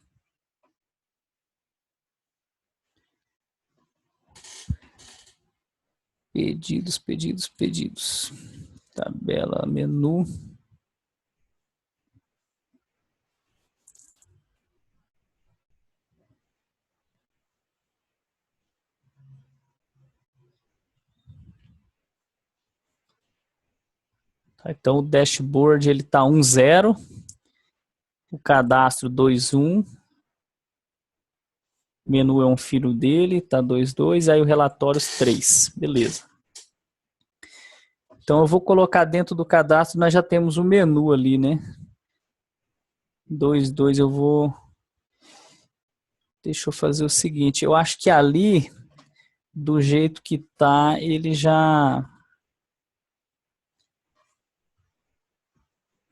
Speaker 1: Pedidos. Tabela, menu. Então o dashboard ele está 1.0, o cadastro 2.1 Menu é um filho dele, tá 2,2. Aí o relatórios 3. Beleza. Então eu vou colocar dentro do cadastro, nós já temos o menu ali, né? 2,2 eu vou... Deixa eu fazer o seguinte, eu acho que ali, do jeito que tá, ele já...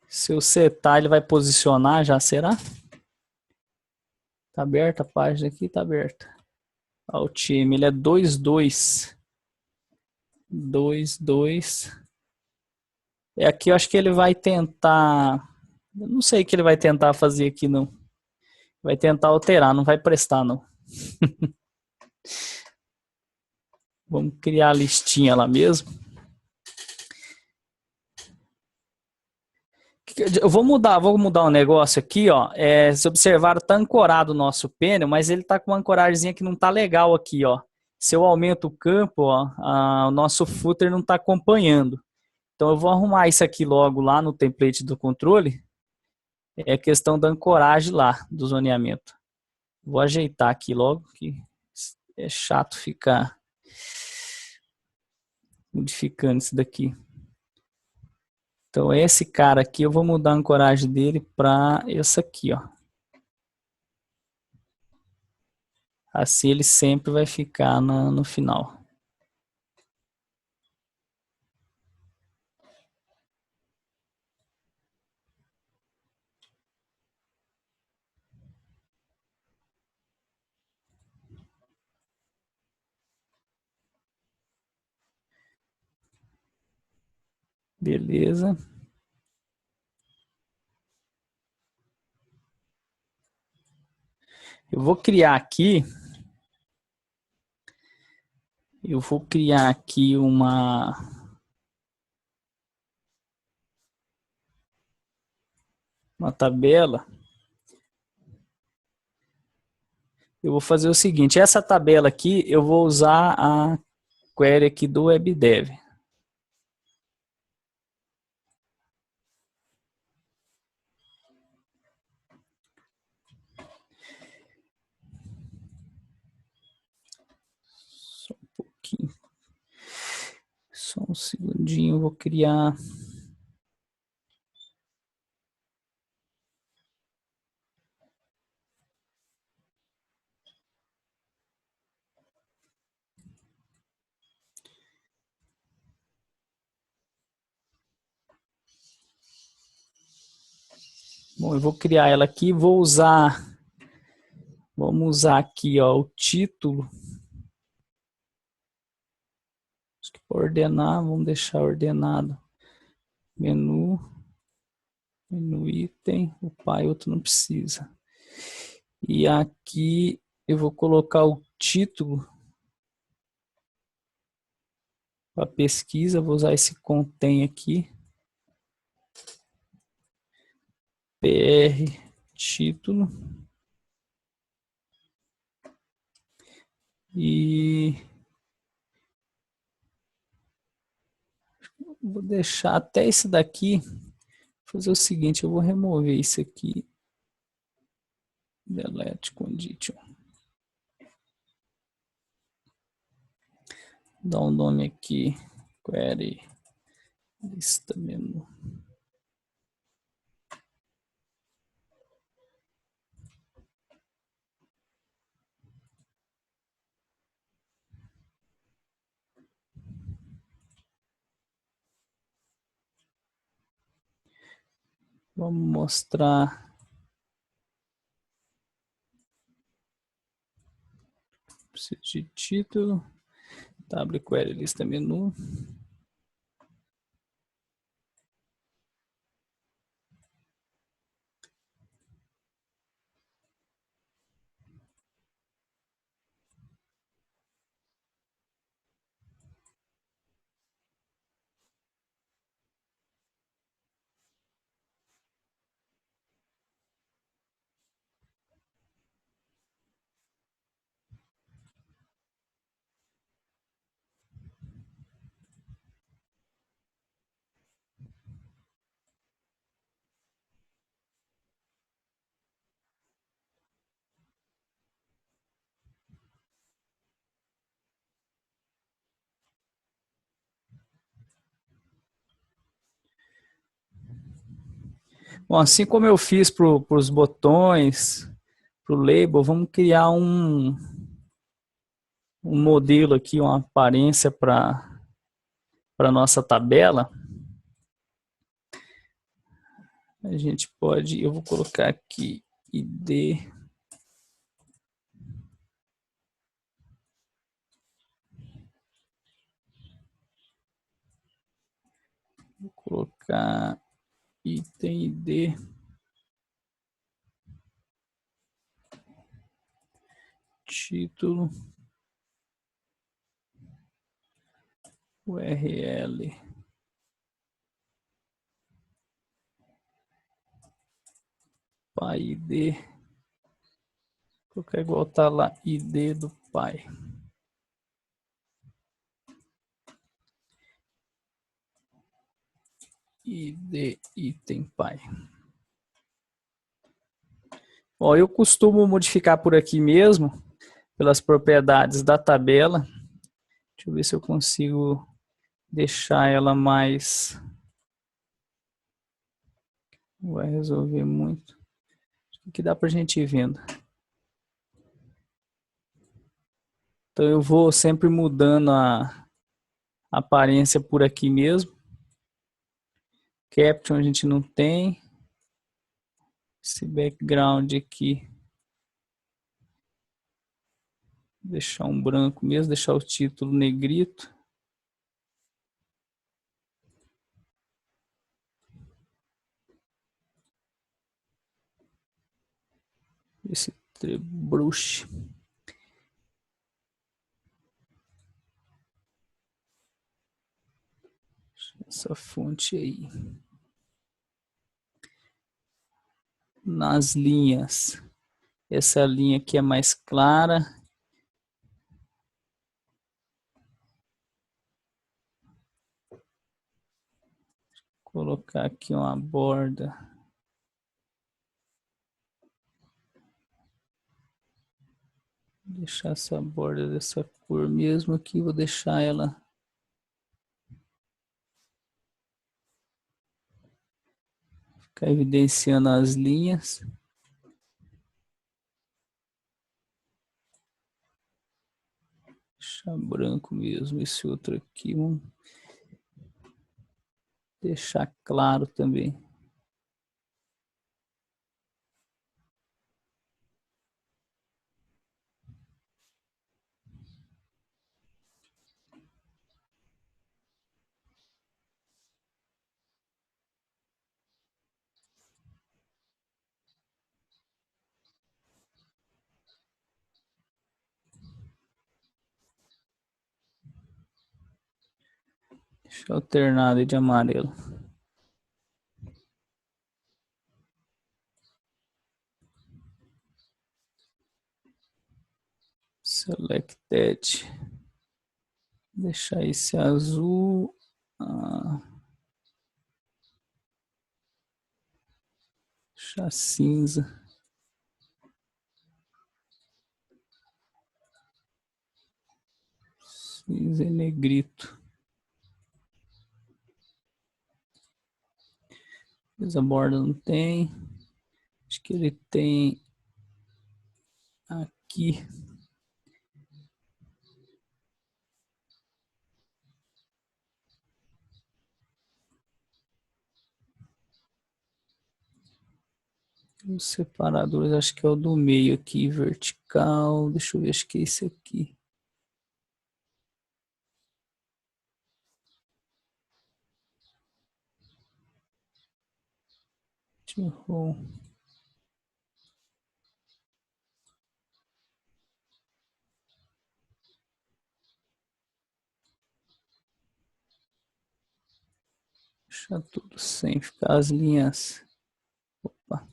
Speaker 1: Se eu setar, ele vai posicionar já, será? Tá aberta a página aqui, tá aberta. Ó, o time, ele é 2,2. 2,2. É aqui, eu acho que ele vai tentar... Eu não sei o que ele vai tentar fazer aqui, não. Vai tentar alterar, não vai prestar, não. Vamos criar a listinha lá mesmo. Eu vou mudar um negócio aqui, ó. Se observaram, tá ancorado o nosso pênel, mas ele tá com uma ancoragemzinha que não tá legal aqui, ó. Se eu aumento o campo, ó, o nosso footer não tá acompanhando. Então eu vou arrumar isso aqui logo lá no template do controle. É questão da ancoragem lá, do zoneamento. Vou ajeitar aqui logo, que é chato ficar modificando isso daqui. Então esse cara aqui, eu vou mudar a ancoragem dele para essa aqui, ó. Assim ele sempre vai ficar no final. Beleza. Eu vou criar aqui uma tabela. Eu vou fazer o seguinte, essa tabela aqui eu vou usar a query aqui do WebDev. Só um pouquinho. Só um segundinho, eu vou criar. Bom, eu vou criar ela aqui, vamos usar aqui, ó, o título. Acho que para ordenar, vamos deixar ordenado. Menu item, o pai outro não precisa. E aqui eu vou colocar o título para pesquisa, vou usar esse contém aqui. PR título. E vou deixar até esse daqui. Fazer o seguinte, eu vou remover isso aqui. Delete condition. Dá um nome aqui. Query lista menu. Vamos mostrar. Preciso de título. Query lista menu. Bom, assim como eu fiz para os botões, para o label, vamos criar um modelo aqui, uma aparência para a nossa tabela. A gente pode, eu vou colocar aqui ID. Vou colocar item ID. Título. URL. Pai ID. Vou colocar igual tá lá, ID do pai. ID item pai. Ó, eu costumo modificar por aqui mesmo, pelas propriedades da tabela. Deixa eu ver se eu consigo deixar ela mais... Não vai resolver muito. Acho que dá pra gente ir vendo. Então eu vou sempre mudando a aparência por aqui mesmo. Caption a gente não tem. Esse background aqui. Deixar um branco mesmo, deixar o título negrito. Esse brush. Essa fonte aí. Nas linhas. Essa linha aqui é mais clara. Colocar aqui uma borda. Deixar essa borda dessa cor mesmo aqui. Vou deixar ela... Ficar evidenciando as linhas. Deixar branco mesmo. Esse outro aqui, vamos deixar claro também. Deixa alternado de amarelo. Selected. Deixar esse azul. Deixar cinza. Cinza e negrito. Mas a borda não tem. Acho que ele tem aqui. Os separadores, acho que é o do meio aqui, vertical. Deixa eu ver, acho que é esse aqui. Errou. Deixar tudo sem ficar as linhas. Opa.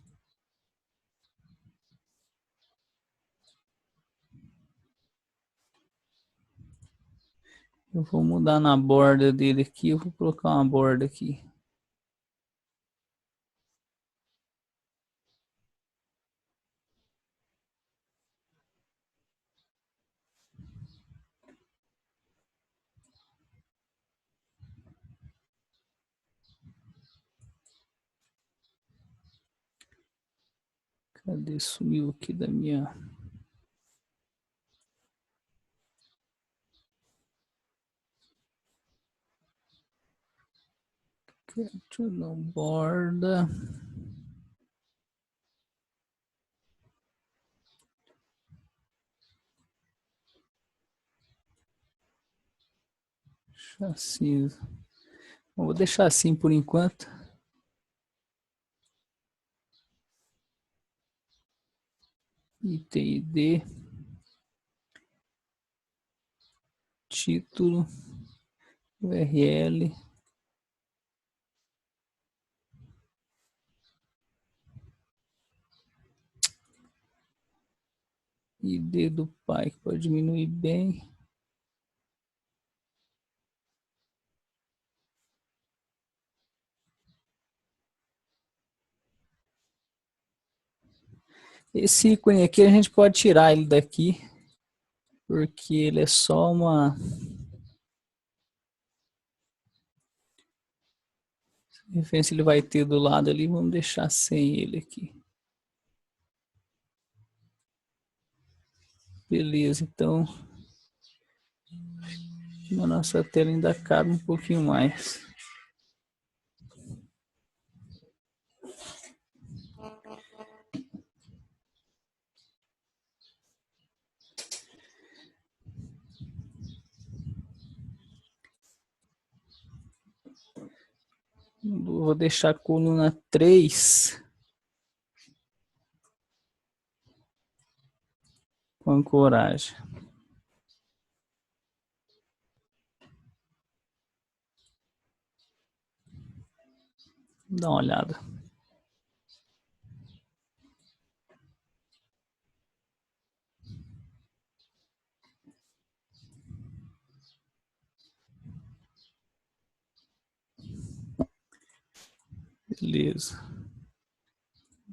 Speaker 1: Eu vou mudar na borda dele aqui. Eu vou colocar uma borda aqui. Cadê? Sumiu aqui da minha... Não borda. Chassi. Bom, vou deixar assim por enquanto. Item ID. Título. URL. ID do pai, que pode diminuir bem. Esse ícone aqui a gente pode tirar ele daqui, porque ele é só uma... referência ele vai ter do lado ali, vamos deixar sem ele aqui. Beleza, então na nossa tela ainda cabe um pouquinho mais. Vou deixar a coluna 3 com ancoragem. Dá uma olhada. Beleza.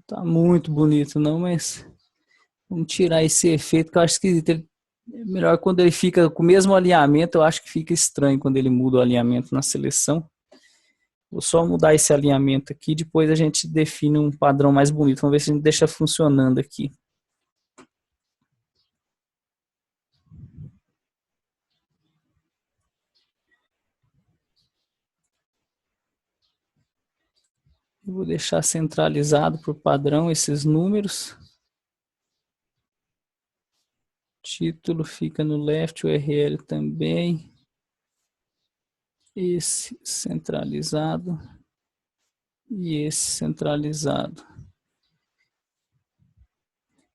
Speaker 1: Tá muito bonito não, mas vamos tirar esse efeito que eu acho esquisito. É melhor quando ele fica com o mesmo alinhamento, eu acho que fica estranho quando ele muda o alinhamento na seleção. Vou só mudar esse alinhamento aqui, depois a gente define um padrão mais bonito. Vamos ver se a gente deixa funcionando aqui. Eu vou deixar centralizado por padrão esses números. Título fica no left, URL também. Esse centralizado. E esse centralizado.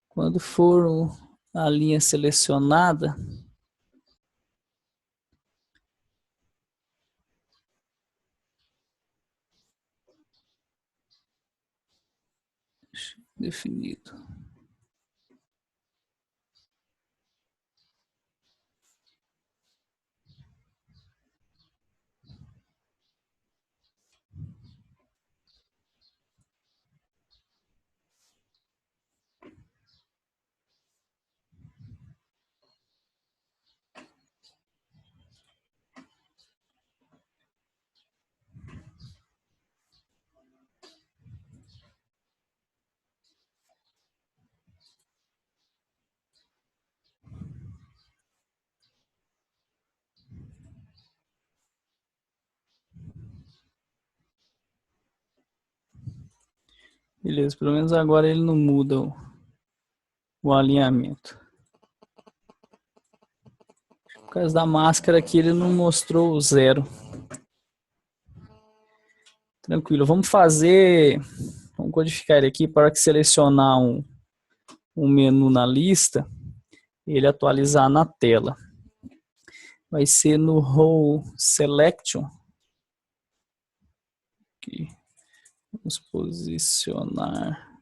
Speaker 1: Quando for a linha selecionada, definido. Beleza, pelo menos agora ele não muda o alinhamento. Por causa da máscara aqui ele não mostrou o 0. Tranquilo, vamos codificar ele aqui para que selecionar um menu na lista, ele atualizar na tela. Vai ser no Row Selection. Aqui. Vamos posicionar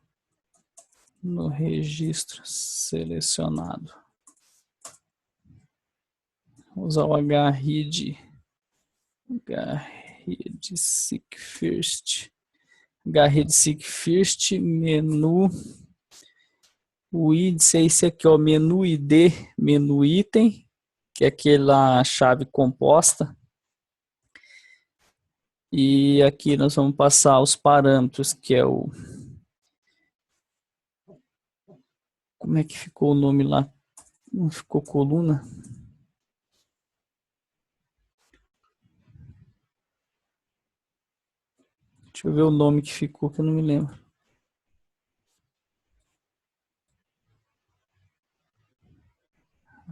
Speaker 1: no registro selecionado. Vou usar o HRID Seek First. HRID Seek First, menu. O índice é esse aqui, ó, menu ID, menu item, que é aquela chave composta. E aqui nós vamos passar os parâmetros, que é o Como é que ficou o nome lá? Não ficou coluna? Deixa eu ver o nome que ficou, que eu não me lembro.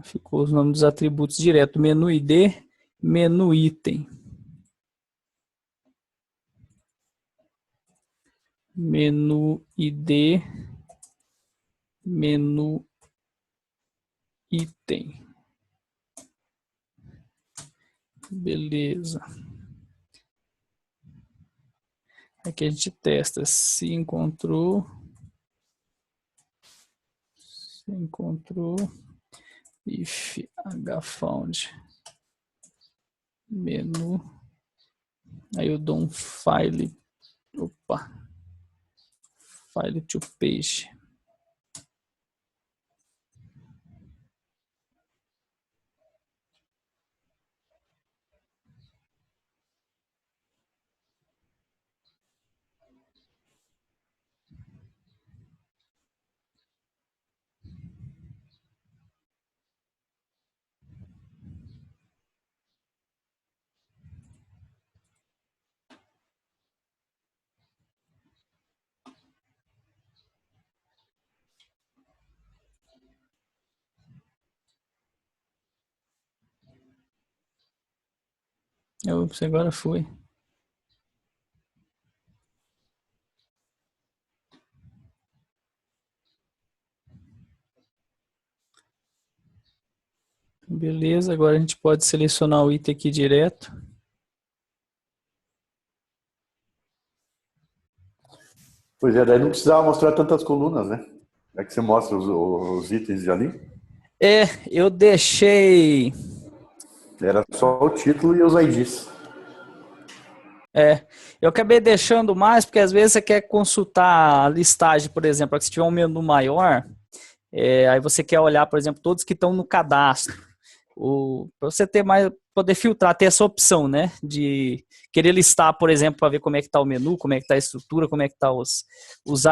Speaker 1: Ficou os nomes dos atributos direto. Menu ID, menu item. Menu ID, menu item. Beleza. Aqui a gente testa se encontrou. Se encontrou. If hfound. Menu. Aí eu dou um file. Opa. File to page. Ops, agora foi. Beleza, agora a gente pode selecionar o item aqui direto.
Speaker 3: Pois é, daí não precisava mostrar tantas colunas, né? É que você mostra os itens ali.
Speaker 1: É, eu deixei...
Speaker 3: Era só o título e os IDs.
Speaker 1: Eu acabei deixando mais, porque às vezes você quer consultar a listagem, por exemplo, se tiver um menu maior, aí você quer olhar, por exemplo, todos que estão no cadastro. Para você ter mais, poder filtrar, ter essa opção, né? De querer listar, por exemplo, para ver como é que está o menu, como é que está a estrutura, como é que está os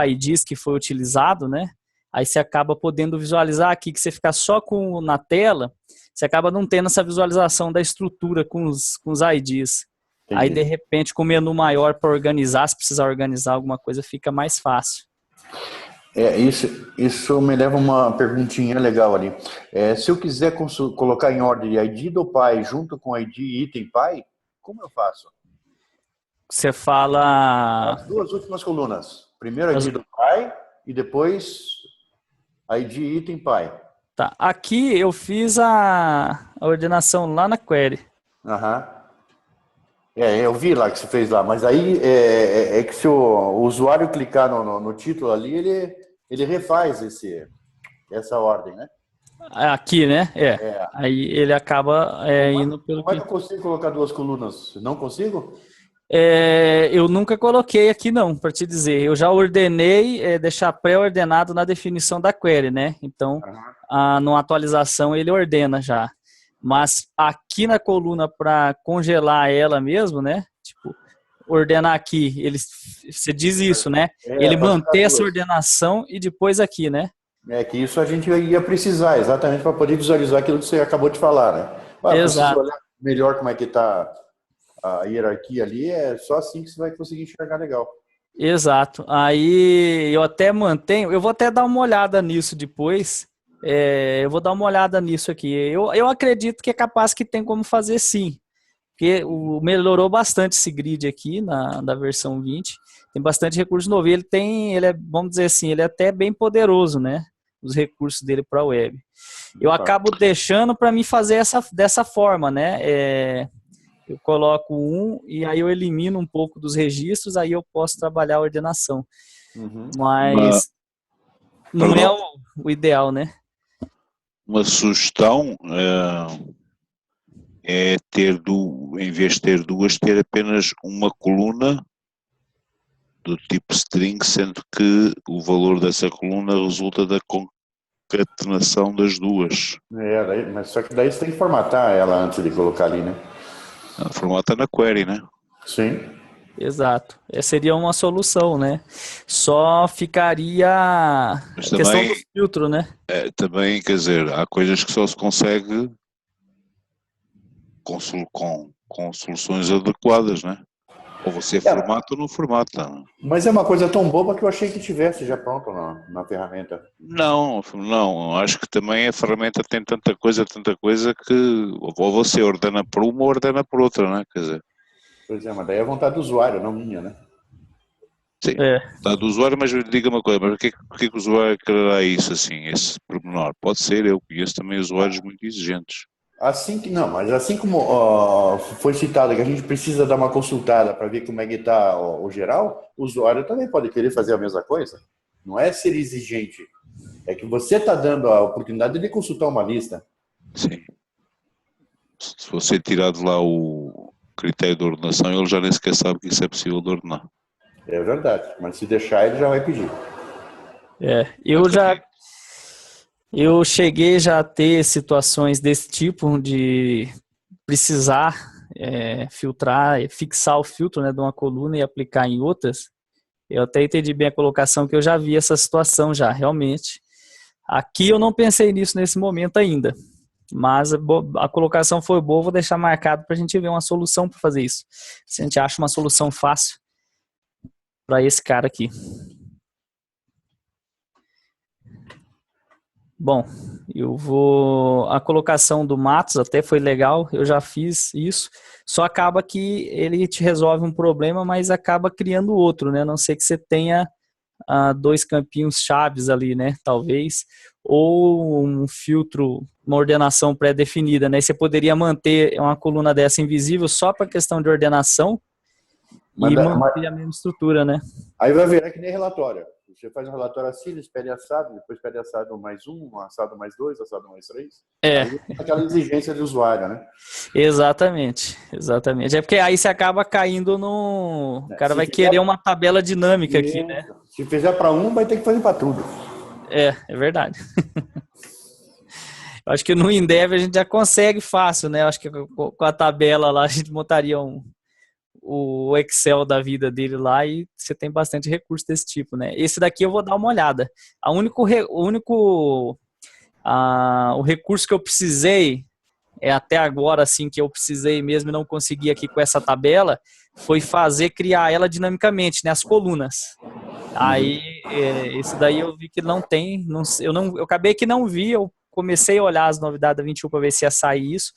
Speaker 1: IDs que foi utilizado, né? Aí você acaba podendo visualizar aqui, que você ficar só na tela, você acaba não tendo essa visualização da estrutura com os IDs.
Speaker 3: Entendi.
Speaker 1: Aí, de repente, com o menu maior para organizar, se precisar organizar alguma coisa, fica mais fácil.
Speaker 3: Isso me leva a uma perguntinha legal ali. Se eu quiser colocar em ordem ID do pai junto com ID e item pai, como eu faço?
Speaker 1: Você fala...
Speaker 3: As duas últimas colunas. Primeiro ID do pai e depois ID e item pai.
Speaker 1: Tá. Aqui eu fiz a ordenação lá na query.
Speaker 3: Aham. Eu vi lá que você fez lá, mas aí é que se o usuário clicar no título ali, ele refaz essa ordem, né?
Speaker 1: Aqui, né? Aí ele acaba indo pelo
Speaker 3: Como é que eu consigo colocar duas colunas? Não consigo?
Speaker 1: Eu nunca coloquei aqui não, para te dizer. Eu já ordenei, deixar pré-ordenado na definição da query, né? Então, numa atualização ele ordena já. Mas aqui na coluna para congelar ela mesmo, né? Tipo, ordenar aqui, você diz isso, né? Ele manter essa ordenação e depois aqui, né?
Speaker 3: Que isso a gente ia precisar, exatamente para poder visualizar aquilo que você acabou de falar, né?
Speaker 1: Exato.
Speaker 3: Preciso olhar melhor como é que está a hierarquia ali, é só assim que você vai conseguir enxergar legal.
Speaker 1: Exato. Aí eu até mantenho, eu vou até dar uma olhada nisso depois. Eu vou dar uma olhada nisso aqui. Eu acredito que é capaz que tem como fazer sim. Porque melhorou bastante esse grid aqui da versão 20. Tem bastante recurso novo. Ele é, vamos dizer assim, ele é até bem poderoso, né? Os recursos dele para a web. Eu acabo deixando para mim fazer dessa forma, né? Eu coloco e aí eu elimino um pouco dos registros, aí eu posso trabalhar a ordenação. Mas não é o ideal, né?
Speaker 4: Uma sugestão é ter, em vez de ter duas, ter apenas uma coluna do tipo string, sendo que o valor dessa coluna resulta da concatenação das duas.
Speaker 3: Mas só que daí você tem que formatar ela antes de colocar ali, né?
Speaker 4: Formata na query, né?
Speaker 3: Sim.
Speaker 1: exato. Essa seria uma solução, né? Só ficaria a
Speaker 4: Mas
Speaker 1: questão
Speaker 4: também,
Speaker 1: do filtro, né?
Speaker 4: também, quer dizer, há coisas que só se consegue com soluções adequadas, né? Ou você formata ou não formata.
Speaker 3: Mas é uma coisa tão boba que eu achei que tivesse já pronto na ferramenta.
Speaker 4: Não, não, acho que também a ferramenta tem tanta coisa que ou você ordena por uma ou ordena por outra, né? Quer dizer,
Speaker 3: Pois é, mas daí é a vontade do usuário, não minha, né?
Speaker 4: sim,
Speaker 1: É,
Speaker 4: está do usuário, mas diga uma coisa, mas porquê que o usuário quererá isso assim, esse pormenor? Pode ser, eu conheço também usuários muito exigentes.
Speaker 3: Assim que não, mas assim como foi citado que a gente precisa dar uma consultada para ver como é que está o geral, o usuário também pode querer fazer a mesma coisa. Não é ser exigente, é que você está dando a oportunidade de consultar uma lista.
Speaker 4: Sim. Se você tirar de lá o critério de ordenação, ele já nem sequer sabe que isso é possível de ordenar.
Speaker 3: É verdade, mas se deixar ele já vai pedir.
Speaker 1: Eu cheguei já a ter situações desse tipo de precisar filtrar, fixar o filtro, né, de uma coluna e aplicar em outras. Eu até entendi bem a colocação que eu já vi essa situação já, realmente. Aqui eu não pensei nisso nesse momento ainda, mas a colocação foi boa, vou deixar marcado para a gente ver uma solução para fazer isso. Se a gente acha uma solução fácil para esse cara aqui. Bom, a colocação do Matos até foi legal, eu já fiz isso, só acaba que ele te resolve um problema, mas acaba criando outro, né? A não ser que você tenha dois campinhos chaves ali, né? Talvez, ou um filtro, uma ordenação pré-definida, né? Você poderia manter uma coluna dessa invisível só para questão de ordenação e manter a mesma estrutura, né?
Speaker 3: Aí vai virar que nem relatório. Você faz um relatório assim, eles pedem assado, depois pedem assado mais um assado mais dois, assado mais três. Aí aquela exigência do usuário, né?
Speaker 1: Exatamente. É porque aí você acaba caindo no... O cara vai querer uma tabela dinâmica aqui, né?
Speaker 3: Se fizer para um, vai ter que fazer para tudo.
Speaker 1: É verdade. Eu acho que no Indev a gente já consegue fácil, né? Eu acho que com a tabela lá a gente montaria o Excel da vida dele lá e você tem bastante recurso desse tipo, né? Esse daqui eu vou dar uma olhada. O recurso que eu precisei, até agora, assim, que eu precisei mesmo e não consegui aqui com essa tabela, foi criar ela dinamicamente, né? As colunas. Aí, esse daí eu vi que não tem, eu acabei que não vi, eu comecei a olhar as novidades da 21 para ver se ia sair isso,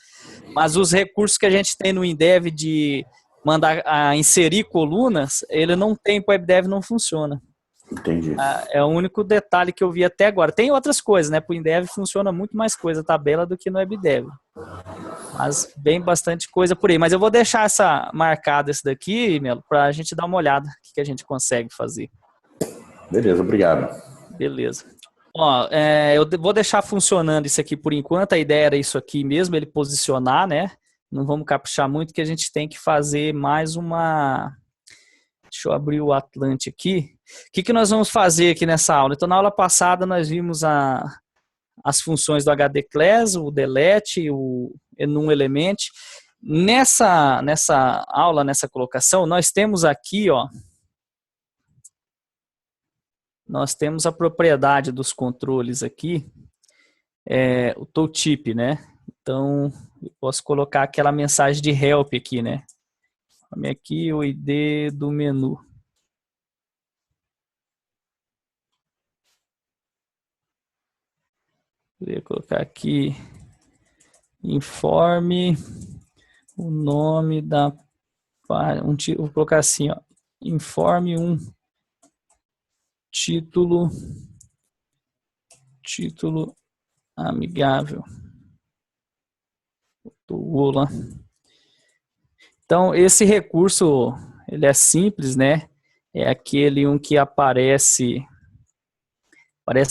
Speaker 1: mas os recursos que a gente tem no Indev de mandar inserir colunas, ele não tem, para o WebDev não funciona.
Speaker 3: Entendi.
Speaker 1: É o único detalhe que eu vi até agora. Tem outras coisas, né? Para o Indev funciona muito mais coisa, tabela, do que no WebDev. Mas bem bastante coisa por aí. Mas eu vou deixar marcada esse daqui, Melo, para a gente dar uma olhada o que a gente consegue fazer.
Speaker 3: Beleza, obrigado.
Speaker 1: Beleza. Ó, eu vou deixar funcionando isso aqui por enquanto. A ideia era isso aqui mesmo, ele posicionar, né? Não vamos caprichar muito, que a gente tem que fazer mais uma... Deixa eu abrir o Atlante aqui. O que nós vamos fazer aqui nessa aula? Então, na aula passada, nós vimos as funções do HD Class, o delete, o enum element. Nessa aula, nessa colocação, nós temos aqui, ó, nós temos a propriedade dos controles aqui, o tooltip, né? Então, eu posso colocar aquela mensagem de help aqui, né? Aqui o ID do menu. Vou colocar aqui informe o nome da vou colocar assim, ó, informe título amigável. Lá. Então, esse recurso, ele é simples, né? É aquele que aparece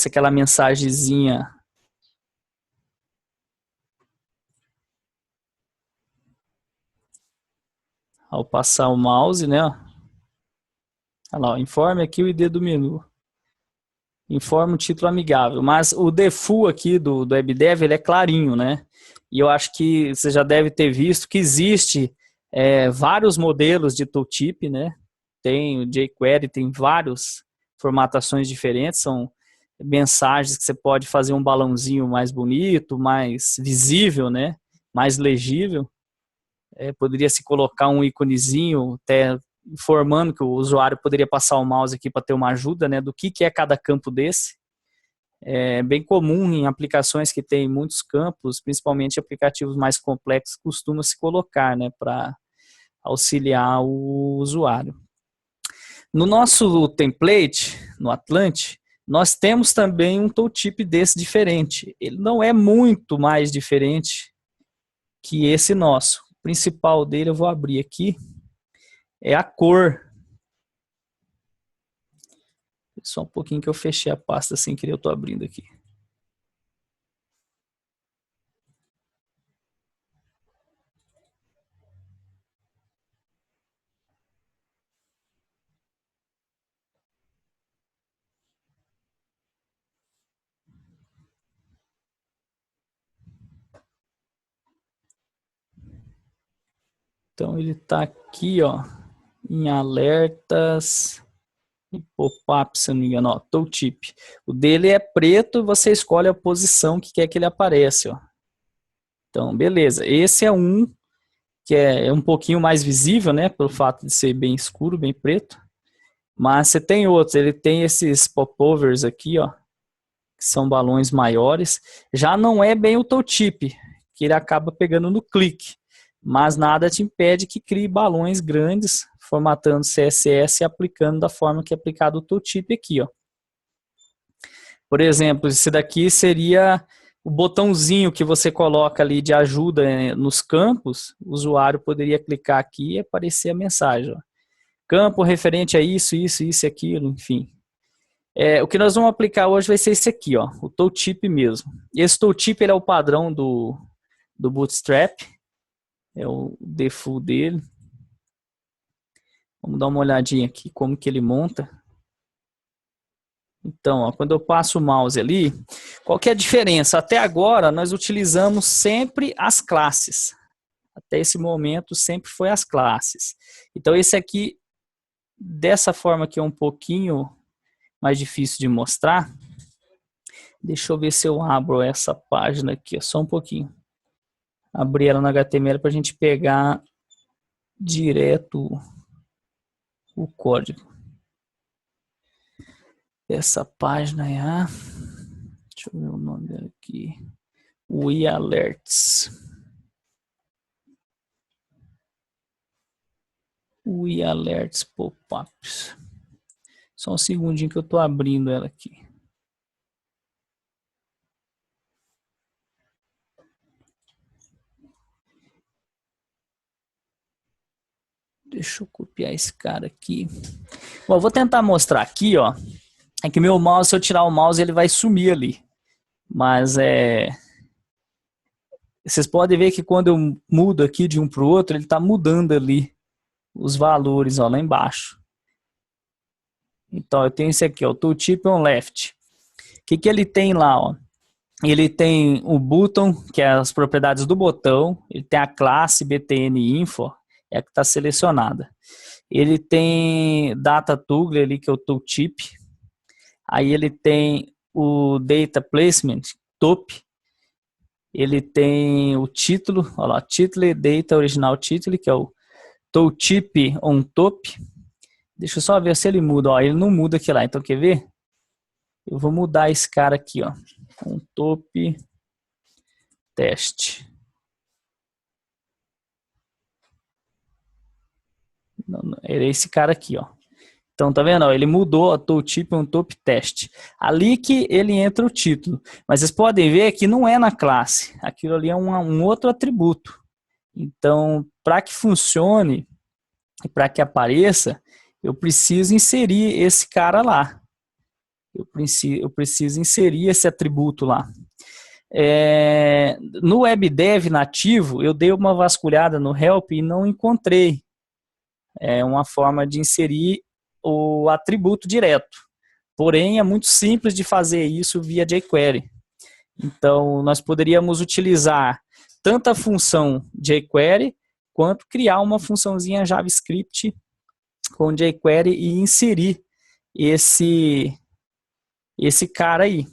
Speaker 1: aquela mensagenzinha ao passar o mouse, né? Olha lá, ó, informe aqui o ID do menu. Informe o título amigável. Mas o default aqui do WebDev, ele é clarinho, né? E eu acho que você já deve ter visto que existe vários modelos de tooltip, né? Tem o jQuery, tem várias formatações diferentes, são mensagens que você pode fazer um balãozinho mais bonito, mais visível, né? Mais legível. Poderia se colocar um íconezinho, até informando que o usuário poderia passar o mouse aqui para ter uma ajuda, né? Do que é cada campo desse. É bem comum em aplicações que tem muitos campos, principalmente aplicativos mais complexos, costuma se colocar, né? Para auxiliar o usuário. No nosso template, no Atlante, nós temos também um tooltip desse diferente. Ele não é muito mais diferente que esse nosso. O principal dele, eu vou abrir aqui, é a cor. Só um pouquinho que eu fechei a pasta sem querer, eu estou abrindo aqui. Então ele está aqui, ó, em alertas e pop-up, se eu não me engano, ó, tooltip. O dele é preto, você escolhe a posição que quer que ele apareça, ó. Então, beleza. Esse é um que é um pouquinho mais visível, né, pelo fato de ser bem escuro, bem preto. Mas você tem outros, ele tem esses popovers aqui, ó, que são balões maiores. Já não é bem o tooltip, que ele acaba pegando no clique. Mas nada te impede que crie balões grandes, formatando CSS e aplicando da forma que é aplicado o tooltip aqui, ó. Por exemplo, esse daqui seria o botãozinho que você coloca ali de ajuda nos campos. O usuário poderia clicar aqui e aparecer a mensagem, ó. Campo referente a isso, isso, isso e aquilo, enfim. O que nós vamos aplicar hoje vai ser esse aqui, ó, o tooltip mesmo. Esse tooltip ele é o padrão do Bootstrap. É o default dele. Vamos dar uma olhadinha aqui como que ele monta. Então, ó, quando eu passo o mouse ali, qual que é a diferença? Até agora nós utilizamos sempre as classes. Até esse momento sempre foi as classes. Então esse aqui, dessa forma aqui é um pouquinho mais difícil de mostrar. Deixa eu ver se eu abro essa página aqui, só um pouquinho. Abrir ela no HTML para a gente pegar direto o código. Essa página é a... Deixa eu ver o nome dela aqui. WeAlerts. WeAlerts Pop-ups. Só um segundinho que eu estou abrindo ela aqui. Deixa eu copiar esse cara aqui. Bom, eu vou tentar mostrar aqui, ó. É que meu mouse, se eu tirar o mouse, ele vai sumir ali. Mas vocês podem ver que quando eu mudo aqui de um para o outro, ele está mudando ali os valores, ó, lá embaixo. Então, eu tenho esse aqui, ó, o tooltip on left. O que ele tem lá, ó? Ele tem o button, que é as propriedades do botão. Ele tem a classe btn info, é a que está selecionada. Ele tem data toggle ali, que é o tooltip. Aí ele tem o data placement, top. Ele tem o título, olha lá, title, data original title, que é o tooltip on top. Deixa eu só ver se ele muda, ó, ele não muda aqui lá, então quer ver? Eu vou mudar esse cara aqui, ó, on top teste. Era esse cara aqui, ó. Então, tá vendo? Ele mudou a tooltip on top teste. Ali que ele entra o título. Mas vocês podem ver que não é na classe. Aquilo ali é um outro atributo. Então, para que funcione e para que apareça, eu preciso inserir esse cara lá. Eu preciso inserir esse atributo lá. No WebDev nativo, eu dei uma vasculhada no help e não encontrei uma forma de inserir o atributo direto. Porém, é muito simples de fazer isso via jQuery. Então, nós poderíamos utilizar tanto a função jQuery quanto criar uma funçãozinha JavaScript com jQuery e inserir esse cara aí.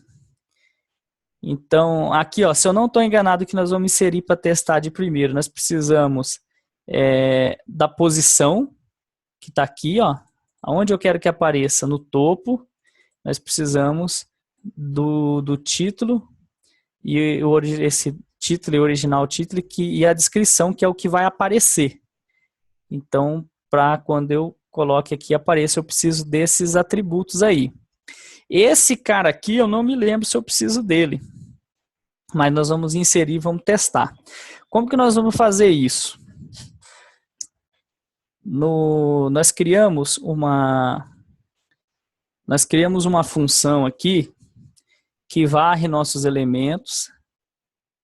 Speaker 1: Então, aqui, ó, se eu não estou enganado, que nós vamos inserir para testar de primeiro, nós precisamos da posição, que está aqui, ó, aonde eu quero que apareça, no topo, nós precisamos do título, e esse título e original título, e a descrição, que é o que vai aparecer. Então, para quando eu coloque aqui apareça, eu preciso desses atributos aí. Esse cara aqui, eu não me lembro se eu preciso dele. Mas nós vamos inserir, vamos testar. Como que nós vamos fazer isso? Nós criamos uma função aqui que varre nossos elementos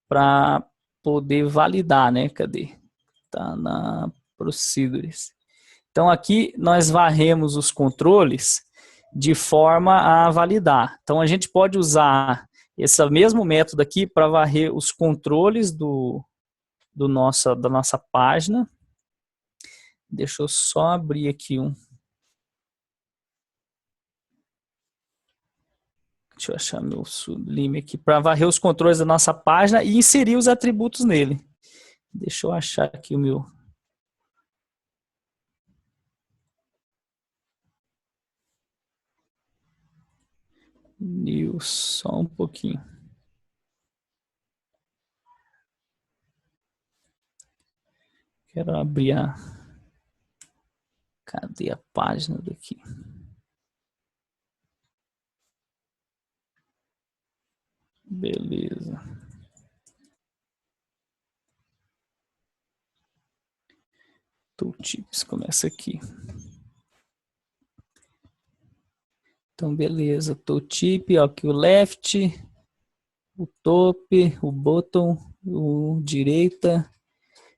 Speaker 1: para poder validar, né? Cadê? Tá na Procedures. Então aqui nós varremos os controles de forma a validar. Então a gente pode usar esse mesmo método aqui para varrer os controles da nossa página. Deixa eu só abrir aqui deixa eu achar meu Sublime aqui, para varrer os controles da nossa página e inserir os atributos nele. Deixa eu achar aqui o meu. New, só um pouquinho. Quero abrir Cadê a página daqui? Beleza. Tooltips, começa aqui. Então, beleza. Tooltip, ó, aqui o left, o top, o bottom, o direita.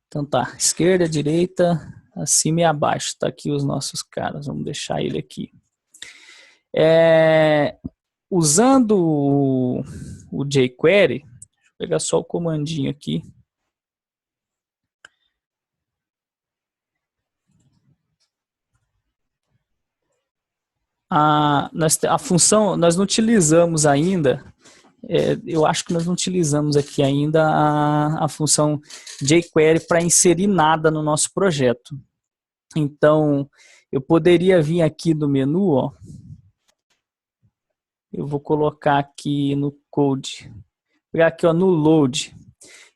Speaker 1: Então tá, esquerda, direita, acima e abaixo. Tá aqui os nossos caras, vamos deixar ele aqui. Usando o jQuery, deixa eu pegar só o comandinho aqui. A função, nós não utilizamos ainda, eu acho que nós não utilizamos aqui ainda a função jQuery para inserir nada no nosso projeto. Então, eu poderia vir aqui no menu, ó. Eu vou colocar aqui no Code. Vou pegar aqui, ó, no Load.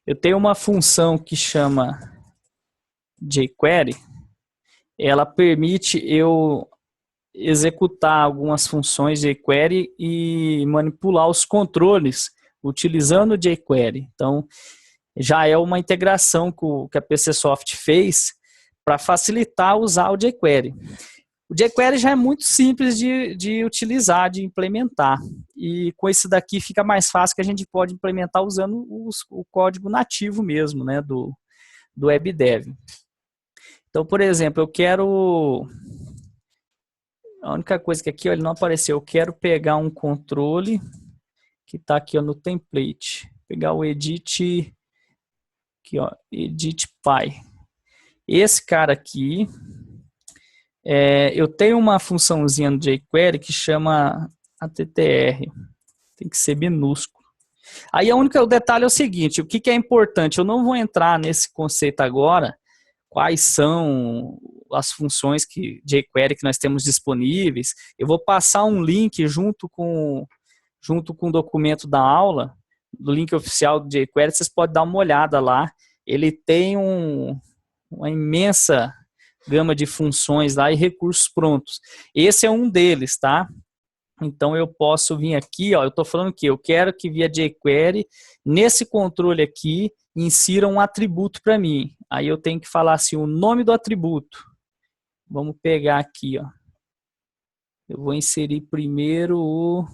Speaker 1: Eu tenho uma função que chama jQuery. Ela permite eu executar algumas funções de jQuery e manipular os controles utilizando o jQuery. Então, já é uma integração que a PCSoft fez para facilitar usar o jQuery. O jQuery já é muito simples de utilizar, de implementar. E com esse daqui fica mais fácil, que a gente pode implementar usando o código nativo mesmo, né, do WebDev. Então, por exemplo, eu quero... A única coisa que aqui, ó, ele não apareceu. Eu quero pegar um controle que está aqui, ó, no template. Pegar o edit, aqui, ó, edit py. Esse cara aqui, eu tenho uma funçãozinha no jQuery que chama attr. Tem que ser minúsculo. Aí o detalhe é o seguinte, o que é importante? Eu não vou entrar nesse conceito agora, quais são as funções jQuery que nós temos disponíveis. Eu vou passar um link junto com o documento da aula, do link oficial do jQuery, vocês podem dar uma olhada lá. Ele tem uma imensa gama de funções lá e recursos prontos. Esse é um deles, tá? Então eu posso vir aqui, ó, eu estou falando que eu quero que via jQuery, nesse controle aqui, insira um atributo para mim. Aí eu tenho que falar assim, o nome do atributo. Vamos pegar aqui, ó. Eu vou inserir primeiro o...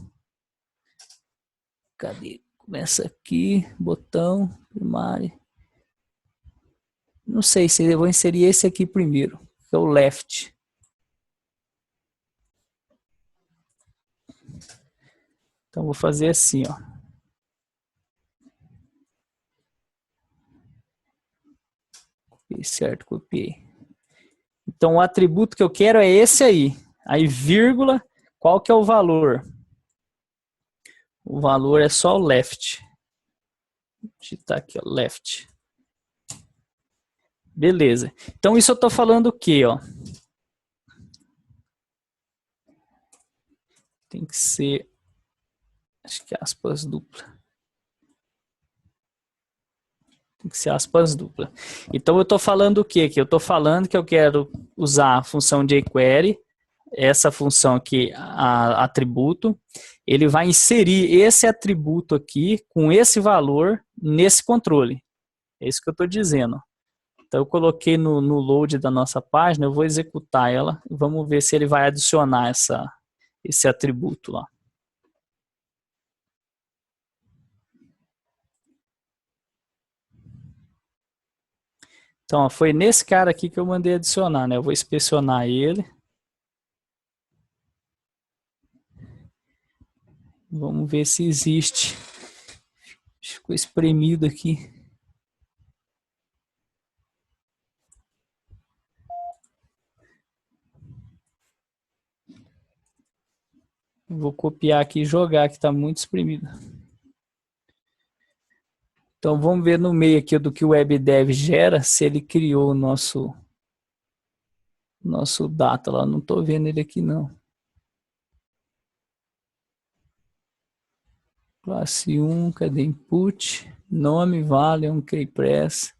Speaker 1: Cadê? Começa aqui, botão, primário. Não sei se eu vou inserir esse aqui primeiro, que é o left. Então vou fazer assim, ó. Certo, copiei. Então, o atributo que eu quero é esse aí. Aí, vírgula, qual que é o valor? O valor é só o left. Vou digitar aqui, ó, left. Beleza. Então, isso eu estou falando o quê, ó? Tem que ser, acho que aspas dupla. Tem que ser aspas dupla. Então, eu estou falando o quê aqui? Eu estou falando que eu quero usar a função jQuery, essa função aqui, atributo, ele vai inserir esse atributo aqui com esse valor nesse controle. É isso que eu estou dizendo. Então, eu coloquei no load da nossa página, eu vou executar ela e vamos ver se ele vai adicionar esse atributo lá. Então, ó, foi nesse cara aqui que eu mandei adicionar, né? Eu vou inspecionar ele. Vamos ver se existe. Ficou espremido aqui. Vou copiar aqui e jogar, que está muito espremido. Então vamos ver no meio aqui do que o WebDev gera, se ele criou o nosso data lá. Não estou vendo ele aqui não. Classe 1, cadê input? Nome, vale, keypress,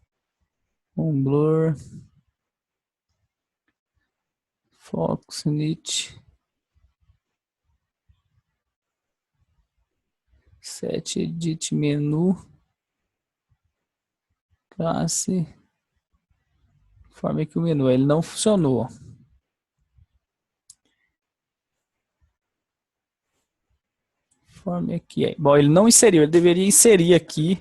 Speaker 1: blur, focus, init, set edit menu, classe, forma aqui o menu, ele não funcionou. Forma aqui, bom, ele não inseriu, ele deveria inserir aqui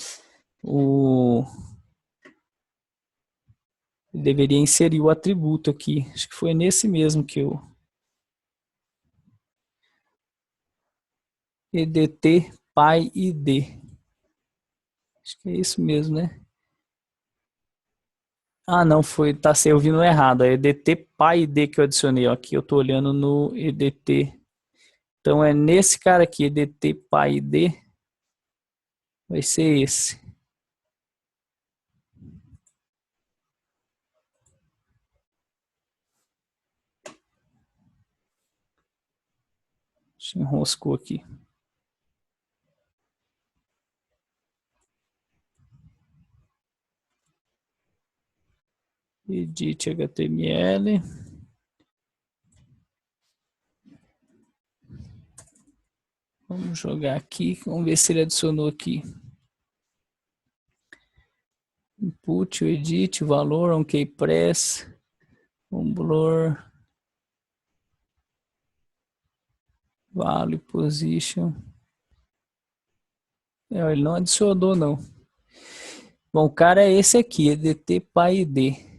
Speaker 1: ele deveria inserir o atributo aqui, acho que foi nesse mesmo que eu edt pyid, acho que é isso mesmo, né? Ah, não, foi, tá se ouvindo errado, é edt pyid que eu adicionei, ó, aqui eu tô olhando no edt, então é nesse cara aqui, edt pyid, vai ser esse. Enroscou aqui. Edit HTML. Vamos jogar aqui, vamos ver se ele adicionou aqui. Input, edit, valor, keypress, blur, value, position. Ele não adicionou não. Bom, o cara é esse aqui, edt pyid.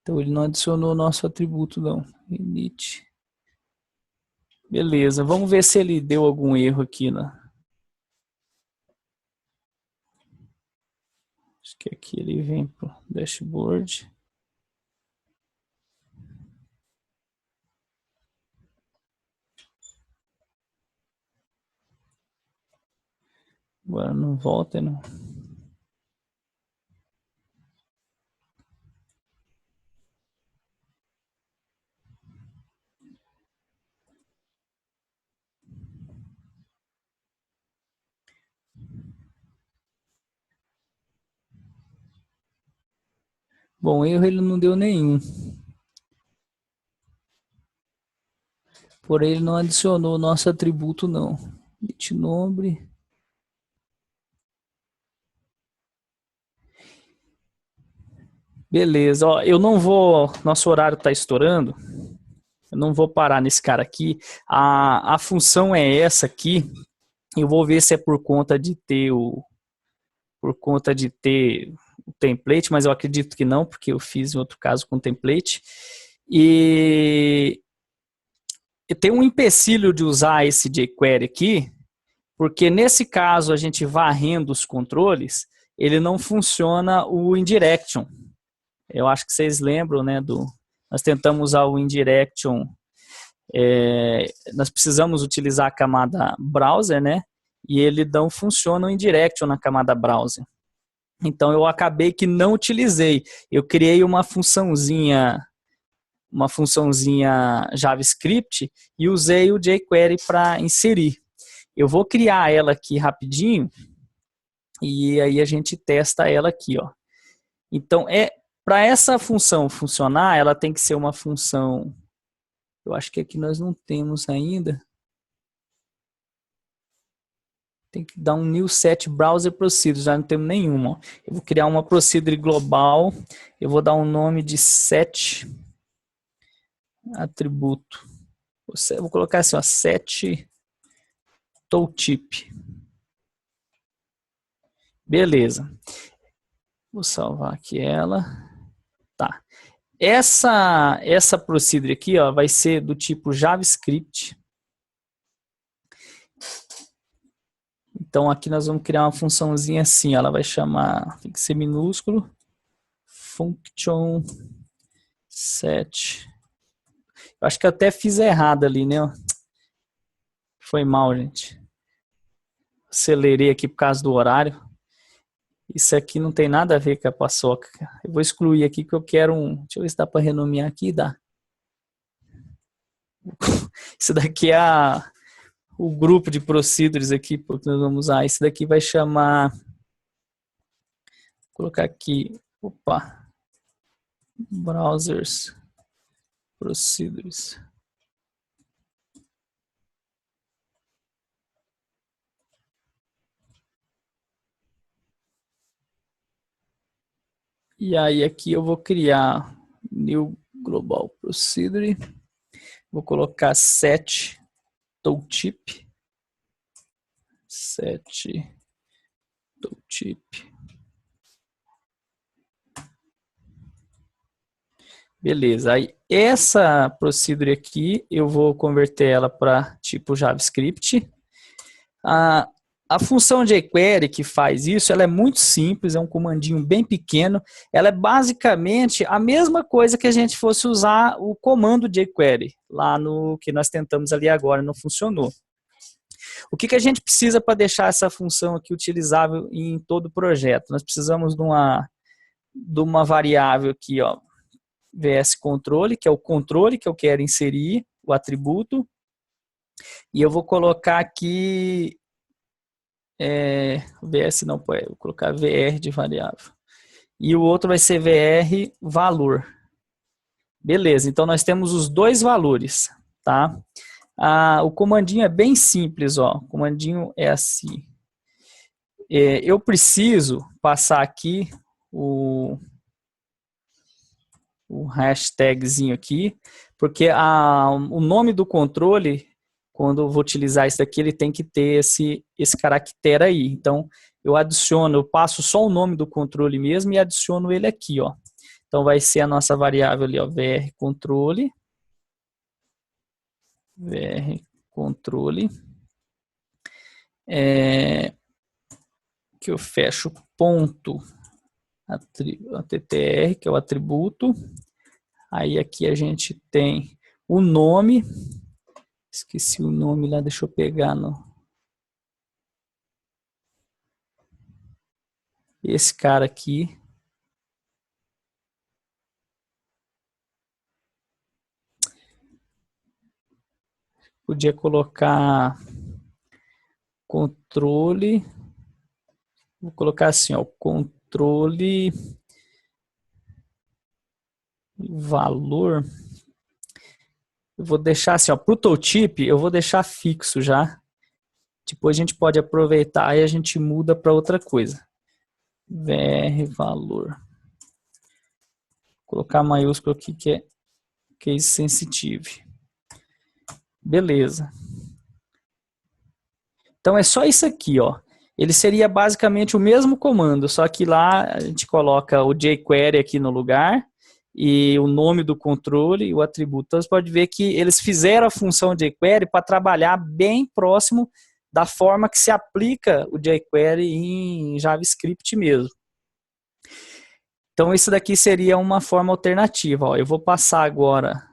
Speaker 1: Então ele não adicionou o nosso atributo não. Init. Beleza, vamos ver se ele deu algum erro aqui, né? Acho que aqui ele vem para o dashboard. Agora não volta, não. Bom, erro ele não deu nenhum. Porém, ele não adicionou o nosso atributo, não. Edit nome. Beleza, ó, eu não vou... Nosso horário está estourando. Eu não vou parar nesse cara aqui. A função é essa aqui. Eu vou ver se é por conta de ter o template, mas eu acredito que não, porque eu fiz em outro caso com template. E tem um empecilho de usar esse jQuery aqui, porque nesse caso a gente varrendo os controles, ele não funciona o indirection. Eu acho que vocês lembram, né, nós tentamos usar o indirection, nós precisamos utilizar a camada browser, né, e ele não funciona o indirection na camada browser. Então eu acabei que não utilizei. Eu criei uma funçãozinha JavaScript e usei o jQuery para inserir. Eu vou criar ela aqui rapidinho e aí a gente testa ela aqui, ó. Então, para essa função funcionar, ela tem que ser uma função, eu acho que aqui nós não temos ainda. Tem que dar um new set browser procedure, já não temos nenhuma. Ó. Eu vou criar uma procedure global, eu vou dar um nome de set atributo. Eu vou colocar assim, ó, set tooltip. Beleza. Vou salvar aqui ela. Tá. Essa procedure aqui, ó, vai ser do tipo JavaScript. Então aqui nós vamos criar uma funçãozinha assim, ela vai chamar, tem que ser minúsculo, function set. Eu acho que eu até fiz errado ali, né? Foi mal, gente. Acelerei aqui por causa do horário. Isso aqui não tem nada a ver com a paçoca. Eu vou excluir aqui que eu quero um... Deixa eu ver se dá para renomear aqui. Dá. Isso daqui é o grupo de procedures aqui que nós vamos usar. Esse daqui vai chamar... Vou colocar aqui... Opa! Browsers Procedures. E aí aqui eu vou criar New Global Procedure. Vou colocar set tooltip. Set tooltip. Beleza. Aí essa procedure aqui eu vou converter ela para tipo JavaScript. A função jQuery que faz isso, ela é muito simples, é um comandinho bem pequeno. Ela é basicamente a mesma coisa que a gente fosse usar o comando jQuery, lá no que nós tentamos ali agora, não funcionou. O que a gente precisa para deixar essa função aqui utilizável em todo o projeto? Nós precisamos de uma variável aqui, ó, vsControle, que é o controle que eu quero inserir, o atributo. E eu vou colocar aqui... VS não pode, vou colocar VR de variável. E o outro vai ser VR valor. Beleza, então nós temos os dois valores, tá? O comandinho é bem simples, ó. O comandinho é assim. Eu preciso passar aqui o hashtagzinho aqui, porque o nome do controle, quando eu vou utilizar isso daqui, ele tem que ter esse caractere aí. Então, eu passo só o nome do controle mesmo e adiciono ele aqui, ó. Então, vai ser a nossa variável ali, ó, vrControle. Que eu fecho ponto attr, que é o atributo. Aí aqui a gente tem o nome. Esqueci o nome lá, deixa eu pegar esse cara aqui. Podia colocar controle. Vou colocar assim, ó, controle valor. Eu vou deixar assim, ó, pro tooltip, eu vou deixar fixo já. Depois a gente pode aproveitar e a gente muda para outra coisa. VR valor. Vou colocar maiúsculo aqui que é case sensitive. Beleza. Então é só isso aqui, ó. Ele seria basicamente o mesmo comando, só que lá a gente coloca o jQuery aqui no lugar e o nome do controle e o atributo. Então você pode ver que eles fizeram a função jQuery para trabalhar bem próximo da forma que se aplica o jQuery em JavaScript mesmo. Então, isso daqui seria uma forma alternativa. Ó. Eu vou passar agora,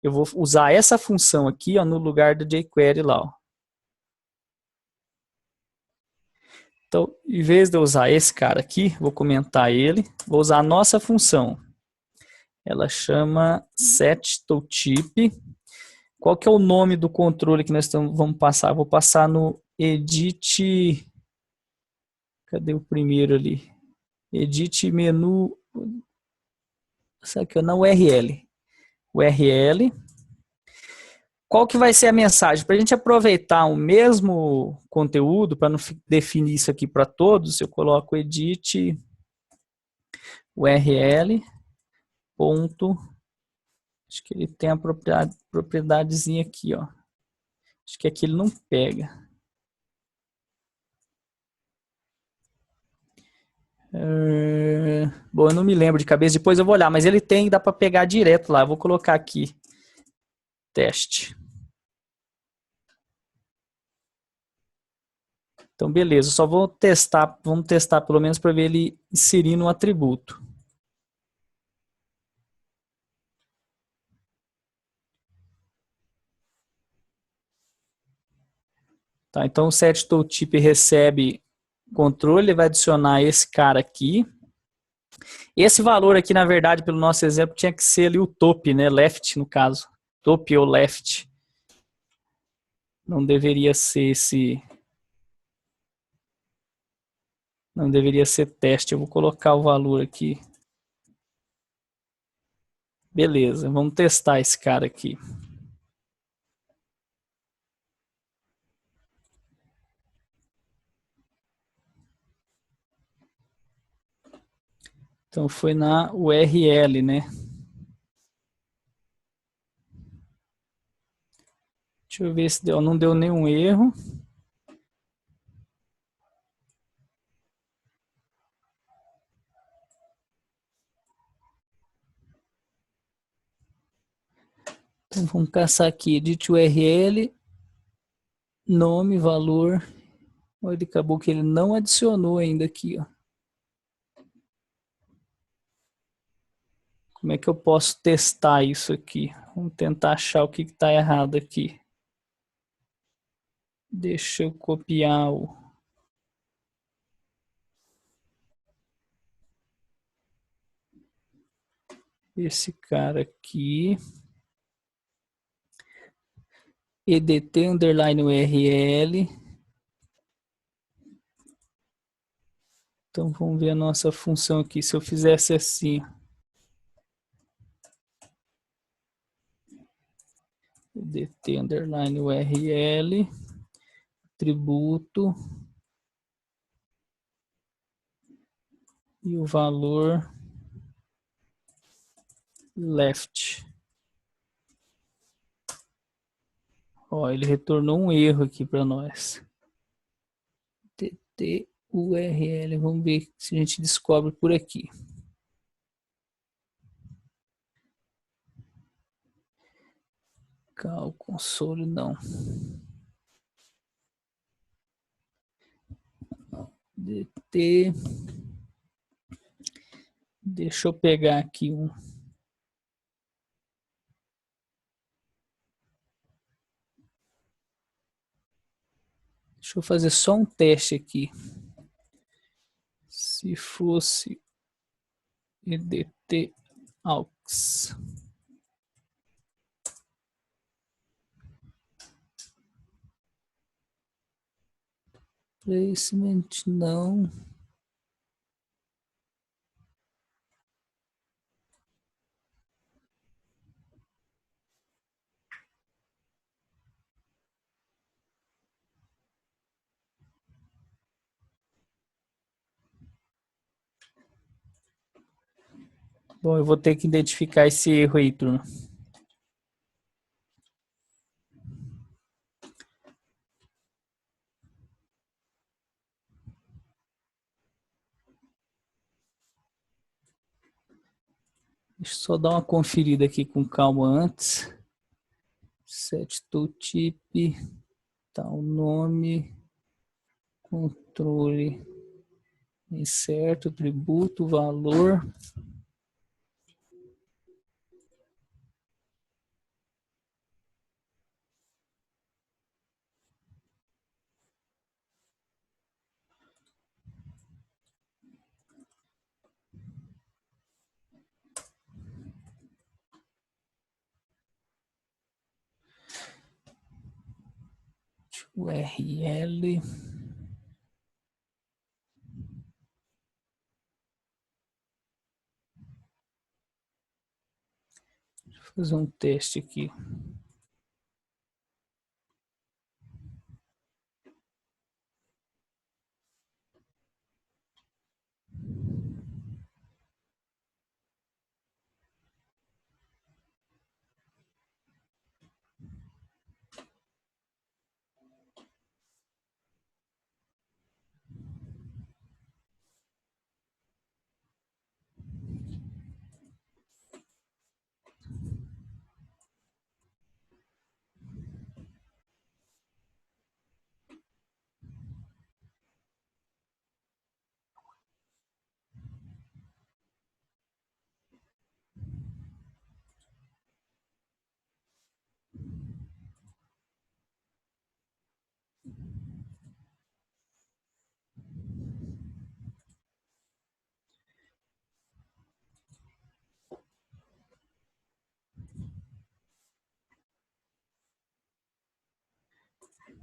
Speaker 1: eu vou usar essa função aqui, ó, no lugar do jQuery lá. Ó. Então, em vez de eu usar esse cara aqui, vou comentar ele, vou usar a nossa função. Ela chama setTooltip. Qual que é o nome do controle que nós vamos passar? Vou passar no edit. Cadê o primeiro ali? Edit menu. Isso aqui, na URL. URL. Qual que vai ser a mensagem? Para a gente aproveitar o mesmo conteúdo, para não definir isso aqui para todos, eu coloco edit URL. Ponto. Acho que ele tem a propriedadezinha aqui, ó. Acho que aqui ele não pega. Bom, eu não me lembro de cabeça, depois eu vou olhar, mas ele tem, dá para pegar direto lá. Eu vou colocar aqui, teste. Então, beleza, só vou testar, vamos testar pelo menos para ver ele inserindo um atributo. Tá, então o setTooltip recebe controle, ele vai adicionar esse cara aqui. Esse valor aqui, na verdade, pelo nosso exemplo, tinha que ser ali o top, né? Left, no caso. Top ou left. Não deveria ser esse... Não deveria ser teste. Eu vou colocar o valor aqui. Beleza, vamos testar esse cara aqui. Então foi na URL, né? Deixa eu ver se deu. Não deu nenhum erro. Então vamos caçar aqui, edit URL, nome, valor. Ele acabou que ele não adicionou ainda aqui, ó. Como é que eu posso testar isso aqui? Vamos tentar achar o que está errado aqui. Deixa eu copiar esse cara aqui. EDT underline URL. Então vamos ver a nossa função aqui. Se eu fizesse assim. EDT underline URL. Atributo. E o valor left. Ó, ele retornou um erro aqui para nós. EDT URL. Vamos ver se a gente descobre por aqui. Cal console não. DT. Deixa eu pegar aqui um. Deixa eu fazer só um teste aqui. Se fosse EDT aux. Placement não. Bom, eu vou ter que identificar esse erro aí, turma. Deixa eu só dar uma conferida aqui com calma antes. setTooltip, tá o nome, controle Inserto, tributo, valor. URL. Deixa eu fazer um teste aqui.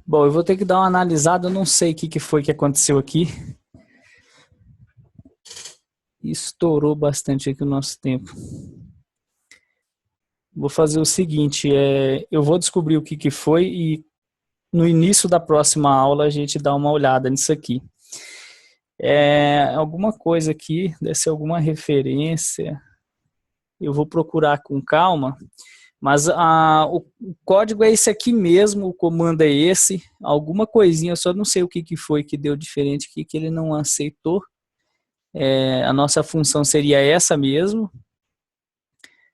Speaker 1: Bom, eu vou ter que dar uma analisada, eu não sei o que foi que aconteceu aqui. Estourou bastante aqui o nosso tempo. Vou fazer o seguinte, eu vou descobrir o que foi e no início da próxima aula a gente dá uma olhada nisso aqui. Alguma coisa aqui, deve ser alguma referência, eu vou procurar com calma, mas o código é esse aqui mesmo, o comando é esse, alguma coisinha, eu só não sei o que foi que deu diferente aqui, que ele não aceitou. A nossa função seria essa mesmo,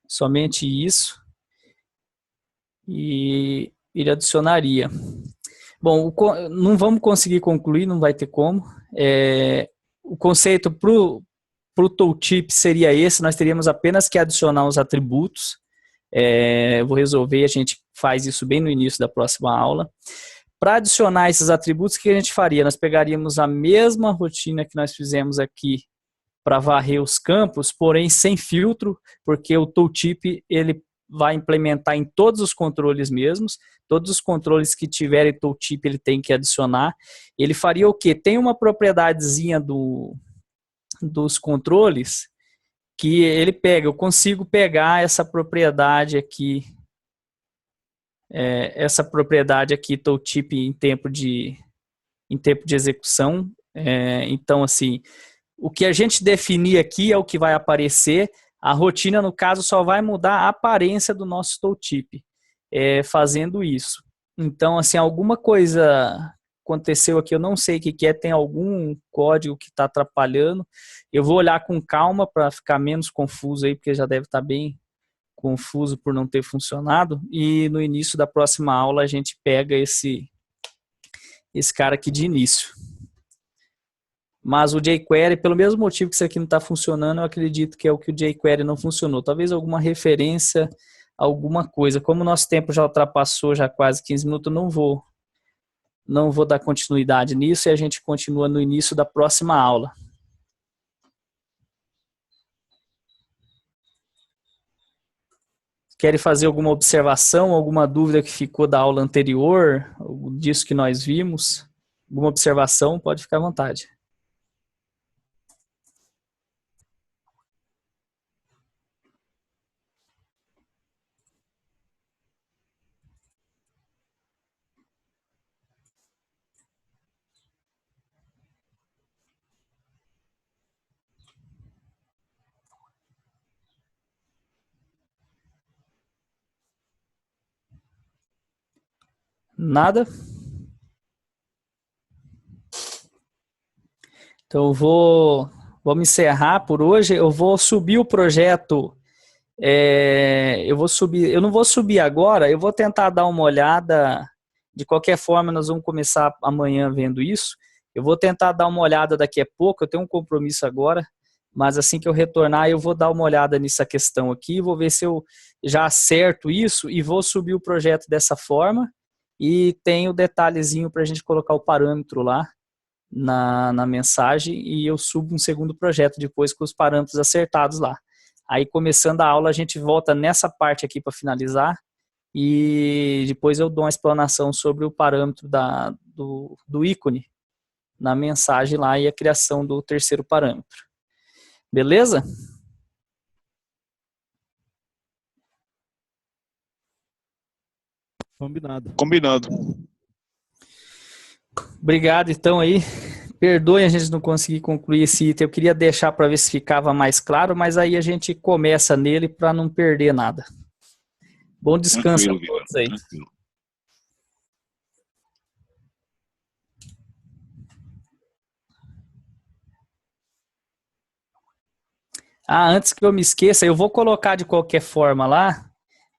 Speaker 1: somente isso, e ele adicionaria. Bom, não vamos conseguir concluir, não vai ter como. O conceito para o tooltip seria esse, nós teríamos apenas que adicionar os atributos. Eu vou resolver e a gente faz isso bem no início da próxima aula. Para adicionar esses atributos, o que a gente faria? Nós pegaríamos a mesma rotina que nós fizemos aqui para varrer os campos, porém sem filtro, porque o tooltip ele vai implementar em todos os controles mesmos, todos os controles que tiverem tooltip ele tem que adicionar. Ele faria o quê? Tem uma propriedadezinha dos controles que ele pega, eu consigo pegar essa propriedade aqui, tooltip em tempo de execução. Então, assim, o que a gente definir aqui é o que vai aparecer. A rotina, no caso, só vai mudar a aparência do nosso tooltip, fazendo isso. Então, assim, alguma coisa aconteceu aqui, eu não sei o que é, tem algum código que está atrapalhando. Eu vou olhar com calma para ficar menos confuso aí, porque já deve estar bem confuso por não ter funcionado. E no início da próxima aula a gente pega esse cara aqui de início. Mas o jQuery, pelo mesmo motivo que isso aqui não está funcionando, eu acredito que é o que o jQuery não funcionou. Talvez alguma referência, alguma coisa. Como o nosso tempo já ultrapassou já quase 15 minutos, eu não vou dar continuidade nisso e a gente continua no início da próxima aula. Querem fazer alguma observação, alguma dúvida que ficou da aula anterior, disso que nós vimos? Alguma observação, pode ficar à vontade. Nada? Então eu vamos encerrar por hoje. Eu vou subir o projeto. Eu não vou subir agora, eu vou tentar dar uma olhada. De qualquer forma, nós vamos começar amanhã vendo isso. Eu vou tentar dar uma olhada daqui a pouco, eu tenho um compromisso agora, mas assim que eu retornar eu vou dar uma olhada nessa questão aqui, vou ver se eu já acerto isso e vou subir o projeto dessa forma, e tem o detalhezinho para a gente colocar o parâmetro lá na mensagem, e eu subo um segundo projeto depois com os parâmetros acertados lá. Aí começando a aula a gente volta nessa parte aqui para finalizar, e depois eu dou uma explanação sobre o parâmetro do ícone na mensagem lá e a criação do terceiro parâmetro. Beleza?
Speaker 4: Combinado.
Speaker 1: Obrigado, então, aí. Perdoem a gente não conseguir concluir esse item. Eu queria deixar para ver se ficava mais claro, mas aí a gente começa nele para não perder nada. Bom descanso a todos aí.
Speaker 4: Tranquilo.
Speaker 1: Antes que eu me esqueça, eu vou colocar de qualquer forma lá.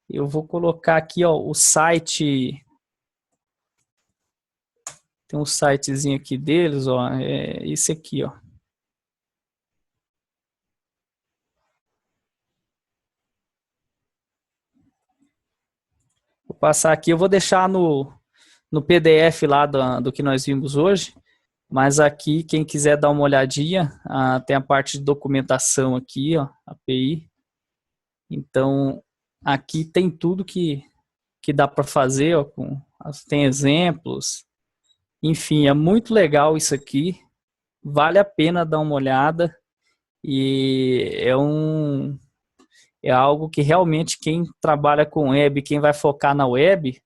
Speaker 1: Eu vou colocar aqui, ó, o site. Tem um sitezinho aqui deles, ó. É esse aqui, ó. Vou passar aqui, eu vou deixar no PDF lá do que nós vimos hoje. Mas aqui, quem quiser dar uma olhadinha, tem a parte de documentação aqui, ó, API. Então, aqui tem tudo que dá para fazer, ó, tem exemplos. Enfim, é muito legal isso aqui. Vale a pena dar uma olhada. E é algo que realmente quem trabalha com web, quem vai focar na web,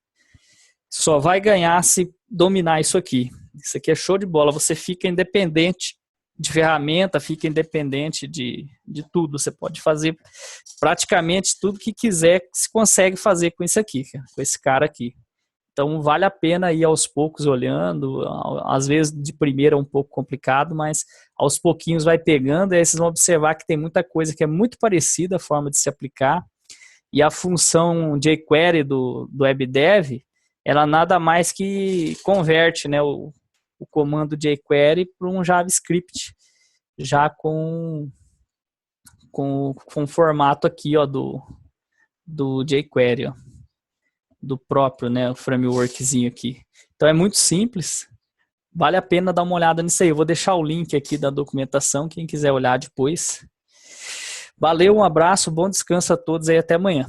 Speaker 1: só vai ganhar se dominar isso aqui. Isso aqui é show de bola. Você fica independente de ferramenta, fica independente de tudo. Você pode fazer praticamente tudo que quiser, que se consegue fazer com isso aqui, com esse cara aqui. Então vale a pena ir aos poucos olhando. Às vezes de primeira é um pouco complicado, mas aos pouquinhos vai pegando, e aí vocês vão observar que tem muita coisa que é muito parecida a forma de se aplicar. E a função jQuery do WebDev, ela nada mais que converte, né, o comando jQuery para um JavaScript, já com formato aqui, ó, do jQuery, ó, do próprio, né, o frameworkzinho aqui. Então é muito simples, vale a pena dar uma olhada nisso aí. Eu vou deixar o link aqui da documentação, quem quiser olhar depois. Valeu, um abraço, bom descanso a todos aí, até amanhã.